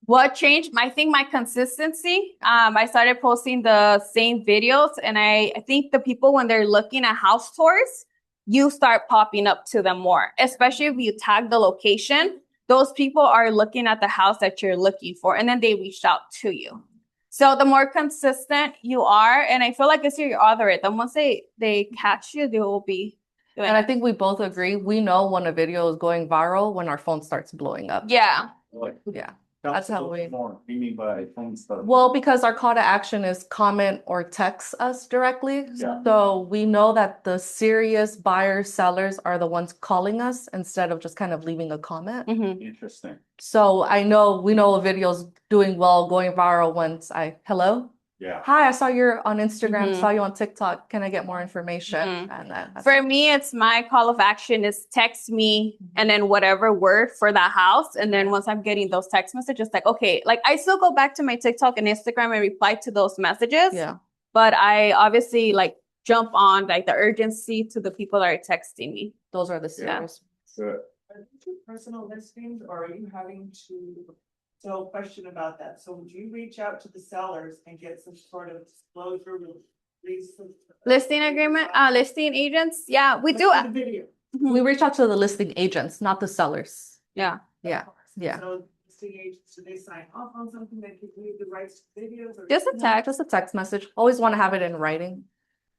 What changed? I think my consistency. I started posting the same videos, and I think the people, when they're looking at house tours, you start popping up to them more, especially if you tag the location. Those people are looking at the house that you're looking for, and then they reach out to you. So the more consistent you are, and I feel like it's your algorithm. Once they catch you, they will be doing And I it. think we both agree, we know when a video is going viral when our phone starts blowing up. Yeah. Yeah. That's how we. More. You mean by phone stuff? Well, because our call to action is comment or text us directly. Yeah. So we know that the serious buyers, sellers are the ones calling us instead of just kind of leaving a comment. Mhm. Interesting. So we know a video's doing well, going viral once hello? Yeah. Hi, I saw you're on Instagram, Mhm. saw you on TikTok. Can I get more information? Mhm. And that's For me, it's my call of action is text me and then whatever word for that house. And then once I'm getting those text messages, like, okay, like I still go back to my TikTok and Instagram and reply to those messages. yeah. But I obviously like jump on like the urgency to the people that are texting me. Those are the serious. Good. Are these your personal listings, or are you having to, so question about that, so would you reach out to the sellers and get some sort of disclosure release? Listing agreement, listing agents. Yeah, we do. The video. We reach out to the listing agents, not the sellers. Yeah. Yeah. Yeah. So listing agents, do they sign off on something that gives you the rights to videos? Or Just a text. Just a text message. Always want to have it in writing.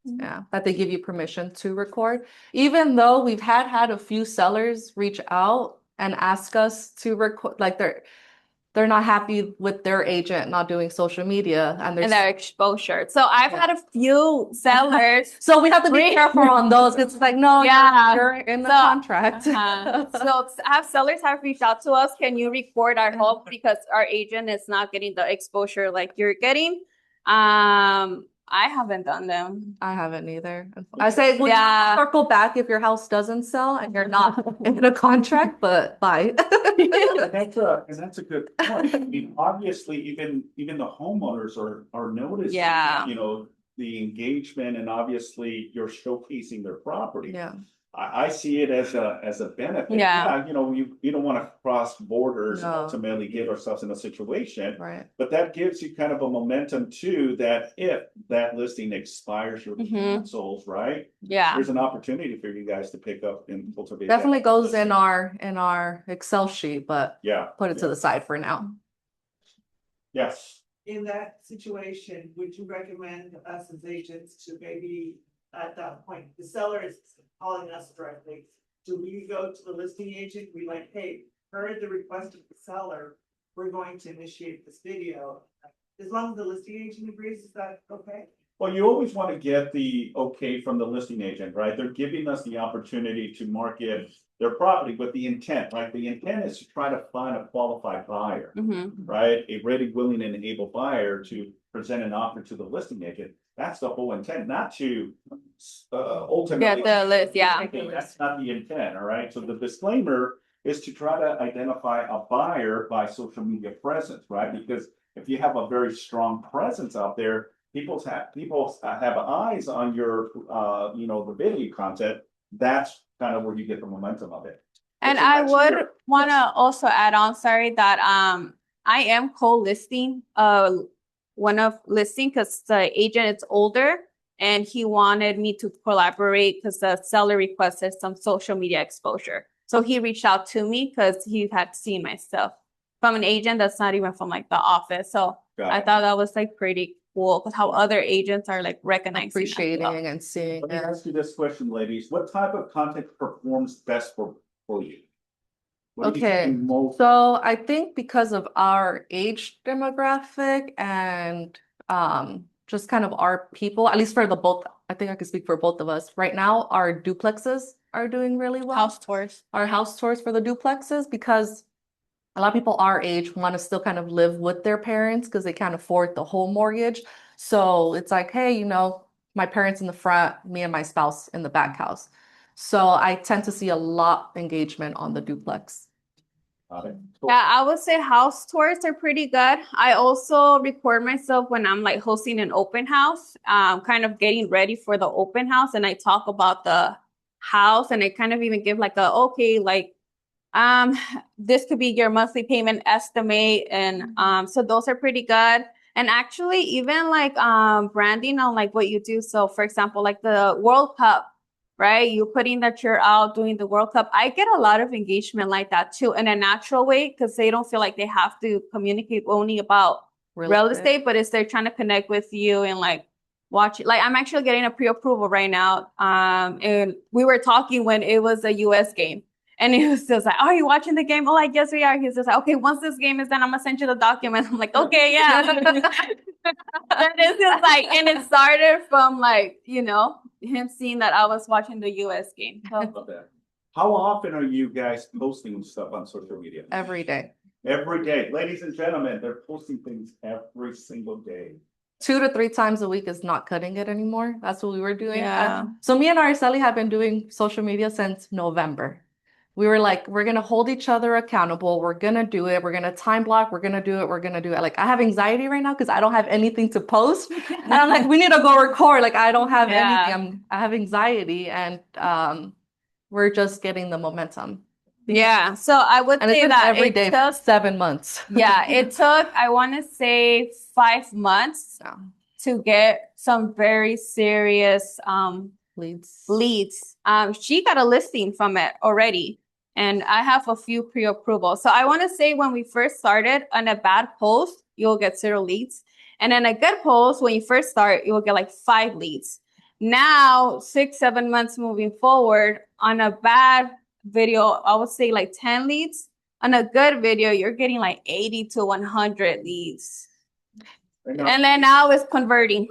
Mhm. Yeah, that they give you permission to record. Even though we've had a few sellers reach out and ask us to record, like they're not happy with their agent not doing social media and And their exposure. So I've had a few sellers. so we have to be careful on those. It's like, no, Yeah. you're in the So- contract. So sellers have reached out to us. Can you record our home because our agent is not getting the exposure like you're getting? I haven't done them. I haven't either. I say, well, Yeah. circle back if your house doesn't sell and you're not in a contract, but bye. That's a good point. I mean, obviously, even the homeowners are noticing. Yeah. You know, the engagement, and obviously you're showcasing their property. Yeah. I see it as a benefit. Yeah. You know, you don't want to cross borders and No. ultimately get ourselves in a situation. Right. But that gives you kind of a momentum too, that if that listing expires or Mhm. cancels, right? Yeah. There's an opportunity for you guys to pick up and cultivate. that Definitely goes listing. in our Excel sheet, but Yeah. put it to the side for now. Yes. in that situation, would you recommend us as agents to maybe at that point, the seller is calling us directly? Do we go to the listing agent? We like, hey, heard the request of the seller, we're going to initiate this video. As long as the listing agent agrees, is that okay? Well, you always want to get the okay from the listing agent, right? They're giving us the opportunity to market their property with the intent, right? The intent is to try to find a qualified buyer, right? A ready, willing, and able buyer to present an offer to the listing agent. That's the whole intent, not to ultimately. Get the list, yeah. That's not the intent, all right? So the disclaimer is to try to identify a buyer by social media presence, right? Because if you have a very strong presence out there, people have eyes on your, the video content. That's kind of where you get the momentum of it. And I would want to also add on, sorry, that I am co-listing one of listing because the agent is older and he wanted me to collaborate because the seller requested some social media exposure. So he reached out to me because he had seen my stuff from an agent that's not even from like the office. So I thought that was like pretty cool because how other agents are like recognizing, Appreciating and seeing. Let me ask you this question, ladies. What type of content performs best for you? What do you Okay, think most- so I think because of our age demographic and just kind of our people, at least for the both, I think I can speak for both of us. Right now, our duplexes are doing really well. house tours. Our house tours for the duplexes because a lot of people our age want to still kind of live with their parents because they can't afford the whole mortgage. So it's like, hey, my parents in the front, me and my spouse in the back house. So I tend to see a lot engagement on the duplex. Yeah, I would say house tours are pretty good. I also record myself when I'm like hosting an open house, kind of getting ready for the open house, and I talk about the house, and I kind of even give like this could be your monthly payment estimate, and so those are pretty good. And actually, even like branding on like what you do. So, for example, like the World Cup. Right? You're putting that you're out doing the World Cup. I get a lot of engagement like that too in a natural way because they don't feel like they have to communicate only about real estate, but it's they're trying to connect with you and like watch it. Like I'm actually getting a pre-approval right now. And we were talking when it was a US game. And he was just like, "Are you watching the game?" Oh, I guess we are. He's just like, "Okay, once this game is done, I'm gonna send you the document." I'm like, "Okay, yeah." And it's just like, and it started from like, him seeing that I was watching the US game. So. How often are you guys posting stuff on social media? Every day. Every day. Ladies and gentlemen, they're posting things every single day. 2 to 3 times a week is not cutting it anymore. That's what we were doing. Yeah. So me and Araceli have been doing social media since November. We were like, we're going to hold each other accountable. We're going to do it. We're going to time block. We're going to do it. We're going to do it. Like, I have anxiety right now because I don't have anything to post. And I'm like, we need to go record. Like, I don't have anything. I have anxiety. And we're just getting the momentum. Yeah. So I would say that every day for 7 months. Yeah. It took, I want to say 5 months to get some very serious leads. She got a listing from it already, and I have a few pre-approvals. So I want to say when we first started, on a bad post, you'll get 0 leads. And then a good post, when you first start, you will get like 5 leads. Now, 6, 7 months moving forward, on a bad video, I would say like 10 leads. On a good video, you're getting like 80 to 100 leads. And then now it's converting.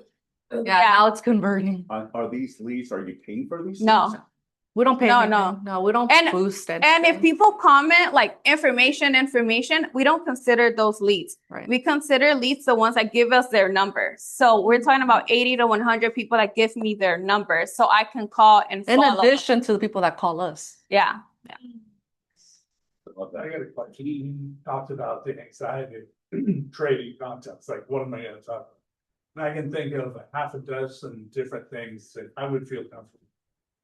Yeah, now it's converting. Are these leads, are you paying for these? No. Leads? We don't pay No, anything. No, we don't boost it. And if people comment like information, we don't consider those leads. Right. We consider leads the ones that give us their numbers. So we're talking about 80 to 100 people that give me their numbers so I can call and follow. In addition to the people that call us. Yeah. I got a question. You talked about the anxiety of trading contents. Like, what am I going to talk about? And I can think of a half a dozen different things that I would feel comfortable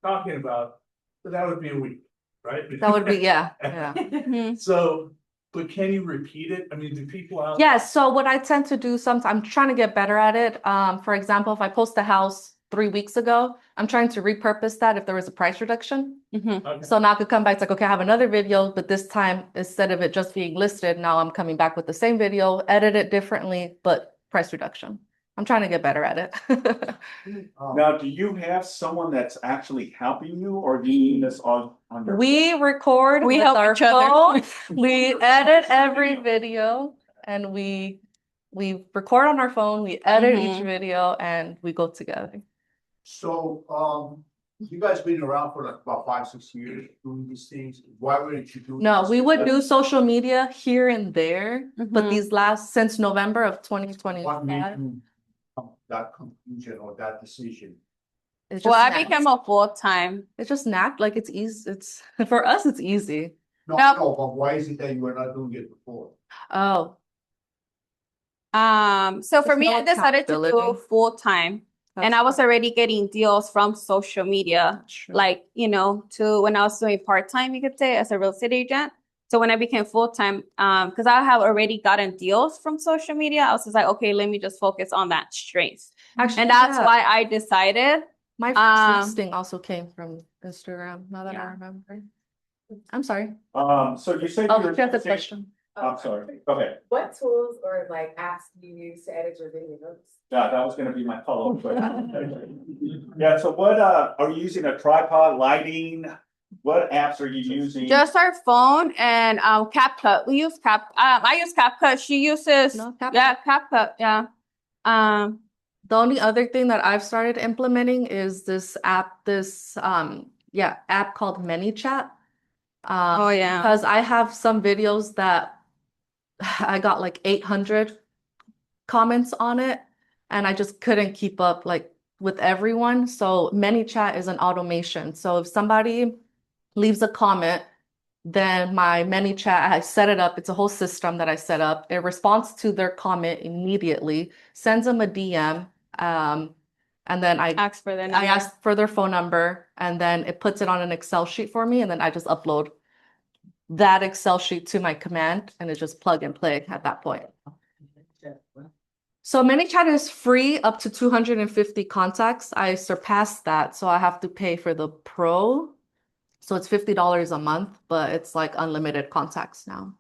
talking about, but that would be a week, right? That would be, yeah. So, but can you repeat it? I mean, do people out? Yeah, so what I tend to do sometimes, I'm trying to get better at it. For example, if I post a house 3 weeks ago, I'm trying to repurpose that if there was a price reduction. Okay. So now I could come back, it's like, okay, I have another video, but this time, instead of it just being listed, now I'm coming back with the same video, edit it differently, but price reduction. I'm trying to get better at it. Now, do you have someone that's actually helping you, or do you need this on your? We record with help our each other. phone. We edit every video and we We record on our phone, we edit each Mhm. video, and we go together. So, you guys been around for like about 5, 6 years doing these things. Why wouldn't you do? No, this we would together? do social media here and there, but Mhm. these last, since November of What 2025, made you come to that conclusion or that decision? it's Well, just I snapped. became a full-time. It's just snapped, like it's easy. It's for us, it's easy. No, Yep. no, but why is it that you were not doing it before? Oh, So for There's me, no I decided to do accountability. full-time. And that's I was already getting deals from social media, true. like, to when I was doing part-time, you could say, as a real estate agent. So when I became full-time, because I have already gotten deals from social media, I was just like, okay, let me just focus on that strength. Actually, And that's yeah, why I decided. my first um, listing also came from Instagram, now that I Yeah. remember. I'm sorry. So you said Oh, you're. you have the question. I'm sorry, go ahead. What tools or like apps do you use to edit your videos? Yeah, that was gonna be my follow-up question. Yeah, so what, are you using a tripod, lighting? What apps are you using? Just our phone and CapCut. We use I use CapCut. She uses No, CapCut. yeah, CapCut. Yeah. The only other thing that I've started implementing is this app, app called ManyChat. Oh yeah. Because I have some videos that I got like 800 comments on it, and I just couldn't keep up like with everyone. So ManyChat is an automation. So if somebody leaves a comment, then my ManyChat, I set it up. It's a whole system that I set up. It responds to their comment immediately, sends them a DM, and then I Ask for their I number. ask for their phone number, and then it puts it on an Excel sheet for me, and then I just upload that Excel sheet to my command, and it's just plug and play at that point. So ManyChat is free up to 250 contacts. I surpassed that, so I have to pay for the pro. So it's $50 a month, but it's like unlimited contacts now.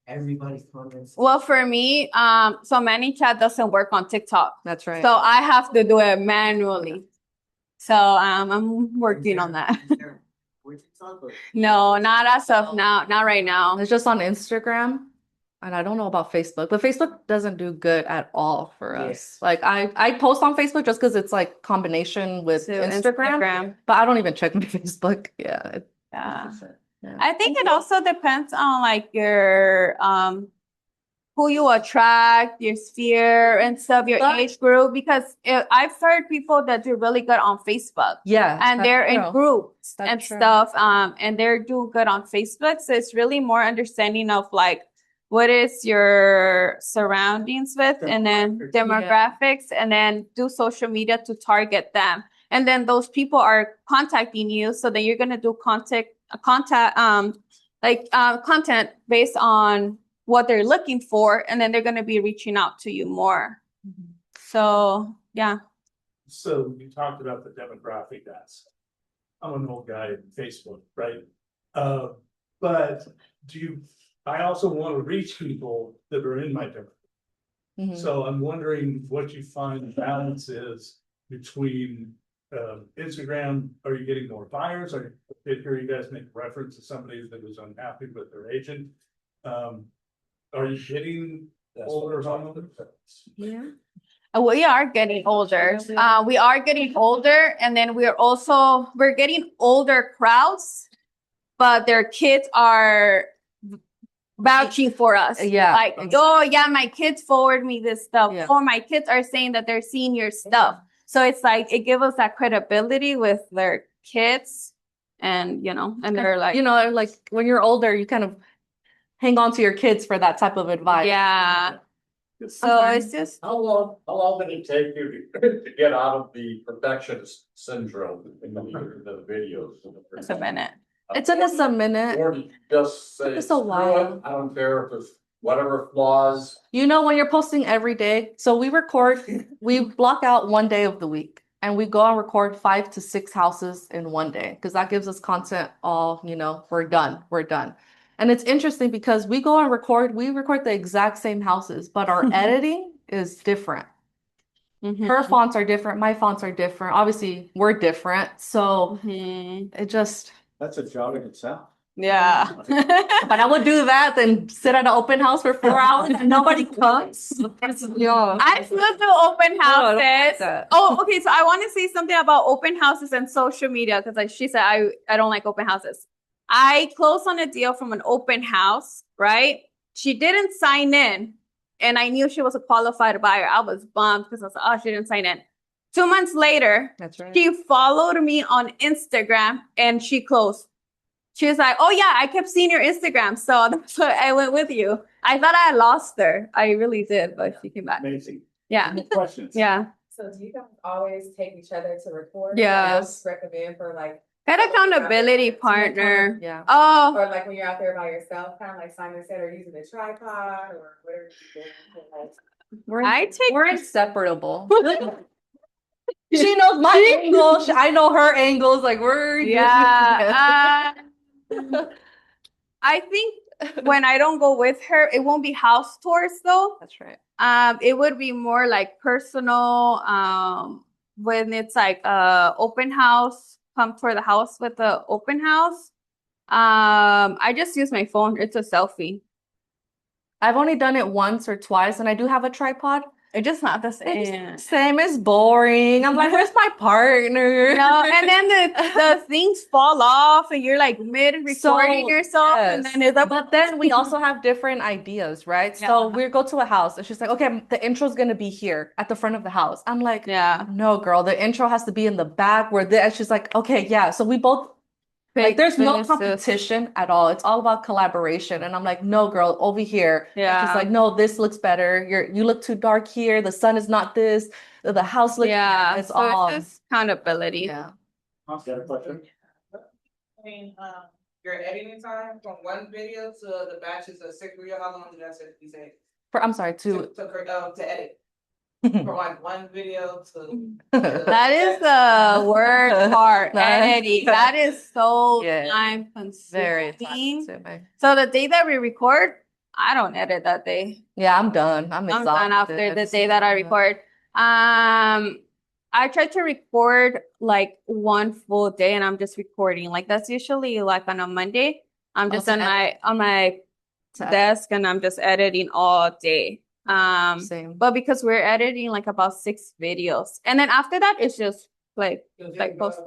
Everybody's comments. Well, for me, so ManyChat doesn't work on TikTok. That's right. So I have to do it manually. So I'm working on that. No, not as of now, not right now. It's just on Instagram, and I don't know about Facebook, but Facebook doesn't do good at all for us. Like I post on Facebook just because it's like combination with To Instagram, but I don't even check my Facebook. Yeah. Yeah. Yeah. I think it also depends on like your who you attract, your sphere and stuff, your age group. Because I've heard people that do really good on Facebook. Yeah. And they're in true. groups That's and true. stuff. And they're doing good on Facebook. So it's really more understanding of like what is your surroundings with, and then demographics, and then do social media to target them. And then those people are contacting you, so then you're gonna do content based on what they're looking for, and then they're gonna be reaching out to you more. So yeah. So you talked about the demographic. I'm an old guy in Facebook, right? But I also want to reach people that are in my demographic. Mhm. So I'm wondering what you find the balance is between Instagram. Are you getting more buyers? I did hear you guys make reference to somebody that was unhappy with their agent. Are you getting older homeowners? Yeah. We are getting older. We are getting older, and then we're getting older crowds, but their kids are vouching for us. Yeah. Like, oh yeah, my kids forward me this stuff, Yeah. or my kids are saying that they're seeing your stuff. So it's like it gives us that credibility with their kids, and and they're like, like when you're older, you kind of hang on to your kids for that type of advice. yeah. So it's just How long did it take you to get out of the perfectionist syndrome in the videos? it's a minute. It took us a minute. Or did you just say, It's a screw while. it, I don't care if it's whatever flaws. When you're posting every day, so we block out one day of the week, and we go and record 5 to 6 houses in one day, because that gives us content we're done. And it's interesting because we record the exact same houses, but our editing is different. Mhm. Her fonts are different, my fonts are different. Obviously, we're different. So Mhm. it just, That's a job in itself. Yeah. But I would do that than sit at an open house for 4 hours and nobody comes. Yeah. I still do open No, I don't like houses. that. Oh, okay. So I want to say something about open houses and social media because like she said, I don't like open houses. I closed on a deal from an open house, right? She didn't sign in, and I knew she was a qualified buyer. I was bummed because I was like, oh, she didn't sign in. 2 months later, That's right. she followed me on Instagram and she closed. She was like, oh yeah, I kept seeing your Instagram, so that's why I went with you. I thought I had lost her. I really did, but she came back. Amazing. Yeah. Any questions? Yeah. So do you guys always take each other to record? Yes. Recommend for like. An accountability partner. Yeah. Oh, Or like when you're out there by yourself, kind of like Simon said, or using a tripod or whatever you're doing. We're inseparable. She knows my angles. I know her angles. Like we're yeah. I think when I don't go with her, it won't be house tours though. That's right. It would be more like personal. When it's like open house, come tour the house with the open house. I just use my phone. It's a selfie. I've only done it once or twice, and I do have a tripod. It's just not the same. Same is boring. I'm like, where's my partner? No, and then the things fall off, and you're like mid recording yourself, and then it's up. But then we also have different ideas, right? So we go to a house, and she's like, okay, the intro's gonna be here at the front of the house. I'm like, yeah, no, girl, the intro has to be in the back where and she's like, okay, yeah. So we both like there's no competition at all. It's all about collaboration. And I'm like, no, girl, over here. Yeah. She's like, no, this looks better. You look too dark here. The sun is not this. The house looks it's so all it's just accountability. yeah. Question? I mean, your editing time from one video to the batches of 6 video, how long did that take? I'm sorry, To edit. From like one video to. That is the word part, editing. That is so Yeah. time consuming. Very time-consuming. So the day that we record, I don't edit that day. Yeah, I'm done. I'm exhausted. done after the day that I record. I try to record like one full day, and I'm just recording. Like that's usually like on a Monday. I'm just on my desk, and I'm just editing all day. Same. But because we're editing like about 6 videos, and then after that it's just like post.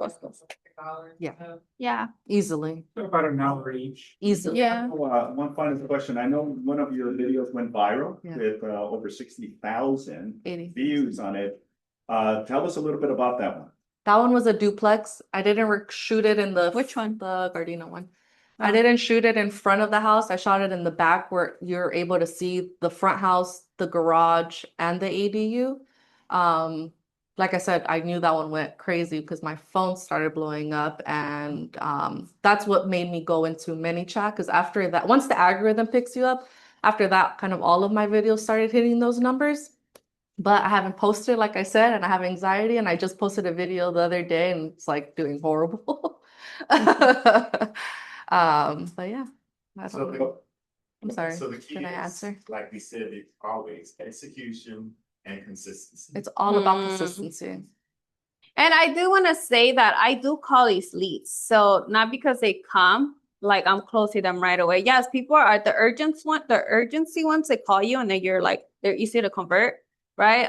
Yeah. Easily. About an hour each. Easily. Yeah. One final question. I know one of your videos went viral Yeah. with over 60,000 80. views on it. Tell us a little bit about that one. That one was a duplex. I didn't shoot it in the Which one? The Gardena one. I didn't shoot it in front of the house. I shot it in the back where you're able to see the front house, the garage, and the ADU. Like I said, I knew that one went crazy because my phone started blowing up, and that's what made me go into ManyChat. Because after that, once the algorithm picks you up, after that, kind of all of my videos started hitting those numbers. But I haven't posted, like I said, and I have anxiety, and I just posted a video the other day, and it's like doing horrible. But yeah, I don't know. I'm sorry. So the key Did I is, answer? like we said, it's always execution and consistency. It's all about consistency. And I do want to say that I do call these leads. So not because they come, like I'm closing them right away. Yes, people are the urgency ones, they call you and then you're like, they're easy to convert, right?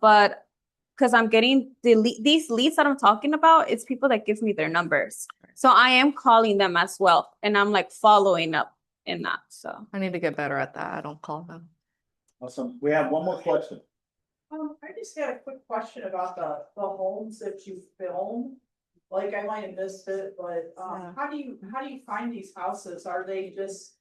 But because I'm getting these leads that I'm talking about, it's people that give me their numbers. So I am calling them as well. And I'm like following up in that. So I need to get better at that. I don't call them. Awesome. We have one more question. I just had a quick question about the homes that you film. Like I might have missed it, but how do you find these houses? Are they just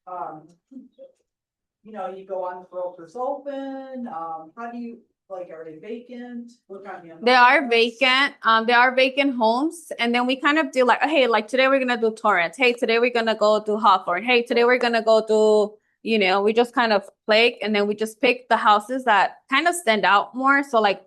you go on the Realtors Open? How do you are they vacant? What kind of they are vacant. They are vacant homes. And then we kind of do like, hey, like today we're gonna do Torrance. Hey, today we're gonna go to Hawthorne. Hey, today we're gonna go to, we just kind of play, and then we just pick the houses that kind of stand out more. So like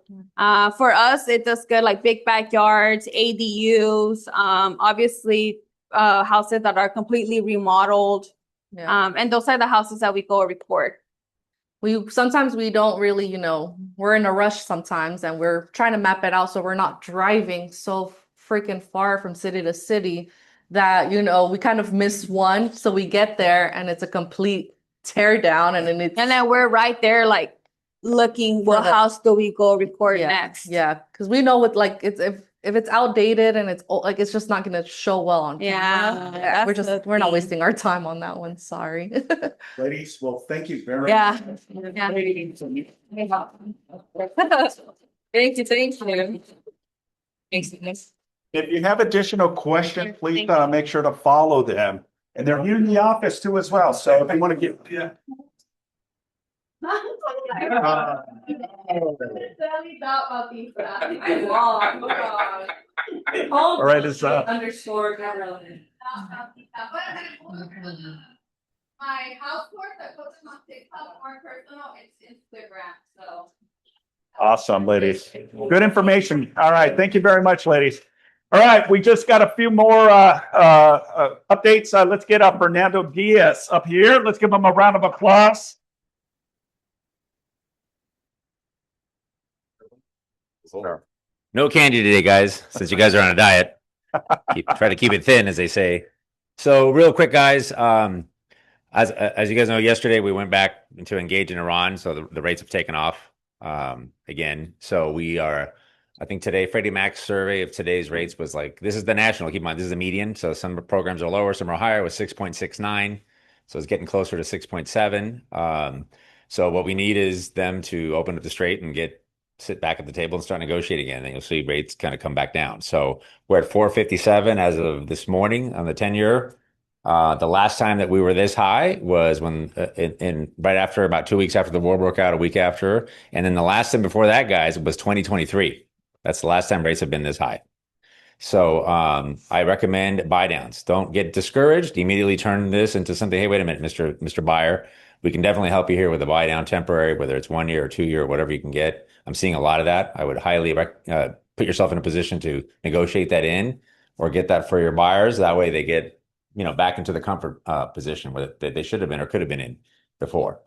for us, it does good like big backyards, ADUs, obviously houses that are completely remodeled. Yeah. And those are the houses that we go record. Sometimes we don't really, we're in a rush sometimes, and we're trying to map it out so we're not driving so freaking far from city to city that, you know, we kind of miss one. So we get there and it's a complete tear down and then it's. And then we're right there, like looking, what house do we go record next? Yeah, because we know with like it's if it's outdated and it's old, like it's just not gonna show well on camera. Yeah, We're not wasting our time on that one. Sorry. Ladies, well, thank you very Yeah. much. Yeah. Thank you. Thanks. If you have additional questions, please make sure to follow them. And they're here in the office too as well. So if you want to get, yeah. All right, it's underscore not relevant. My housework, I put them on TikTok, more personal, it's Instagram, so. awesome, ladies. Good information. All right, thank you very much, ladies. All right, we just got a few more updates. Let's get Fernando Diaz up here. Let's give him a round of applause. No candy today, guys, since you guys are on a diet. Try to keep it thin, as they say. So real quick, guys, as you guys know, yesterday we went back to engage in Iran, so the rates have taken off again. So we are, I think today, Freddie Mac's survey of today's rates was like, this is the national, keep in mind, this is the median. So some programs are lower, some are higher, with 6.69. So it's getting closer to 6.7. So what we need is them to open up the straight and sit back at the table and start negotiating again. And you'll see rates kind of come back down. So we're at 457 as of this morning on the 10-year. The last time that we were this high was when right after, about 2 weeks after the war broke out, a week after. And then the last time before that, guys, was 2023. That's the last time rates have been this high. So I recommend buy downs. Don't get discouraged. Immediately turn this into something. Hey, wait a minute, Mr. Buyer. We can definitely help you here with a buy down temporary, whether it's 1 year or 2 year, whatever you can get. I'm seeing a lot of that. I would highly put yourself in a position to negotiate that in or get that for your buyers. That way they get, back into the comfort position where they should have been or could have been in before.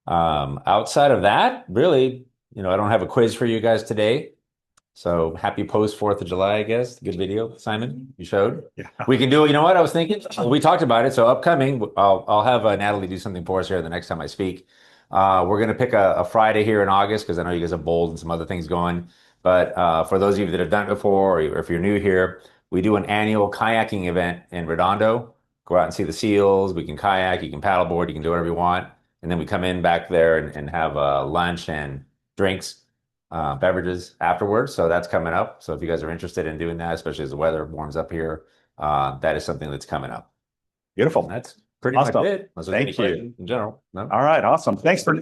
Outside of that, really, I don't have a quiz for you guys today. So happy post 4th of July, I guess. Good video, Simon, you showed. Yeah. We can do it. You know what I was thinking? We talked about it. So upcoming, I'll have Natalie do something for us here the next time I speak. We're going to pick a Friday here in August because I know you guys have bowls and some other things going. But for those of you that have done it before, or if you're new here, we do an annual kayaking event in Redondo. Go out and see the seals. We can kayak, you can paddleboard, you can do whatever you want. And then we come in back there and have lunch and drinks. Beverages afterwards. So that's coming up. So if you guys are interested in doing that, especially as the weather warms up here, that is something that's coming up. Beautiful. And that's pretty awesome. much it. Thank you. In general. No? All right. Awesome. Thanks for.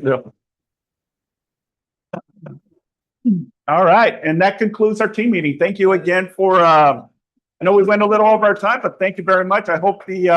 All right. And that concludes our team meeting. Thank you again for, I know we went a little over our time, but thank you very much. I hope the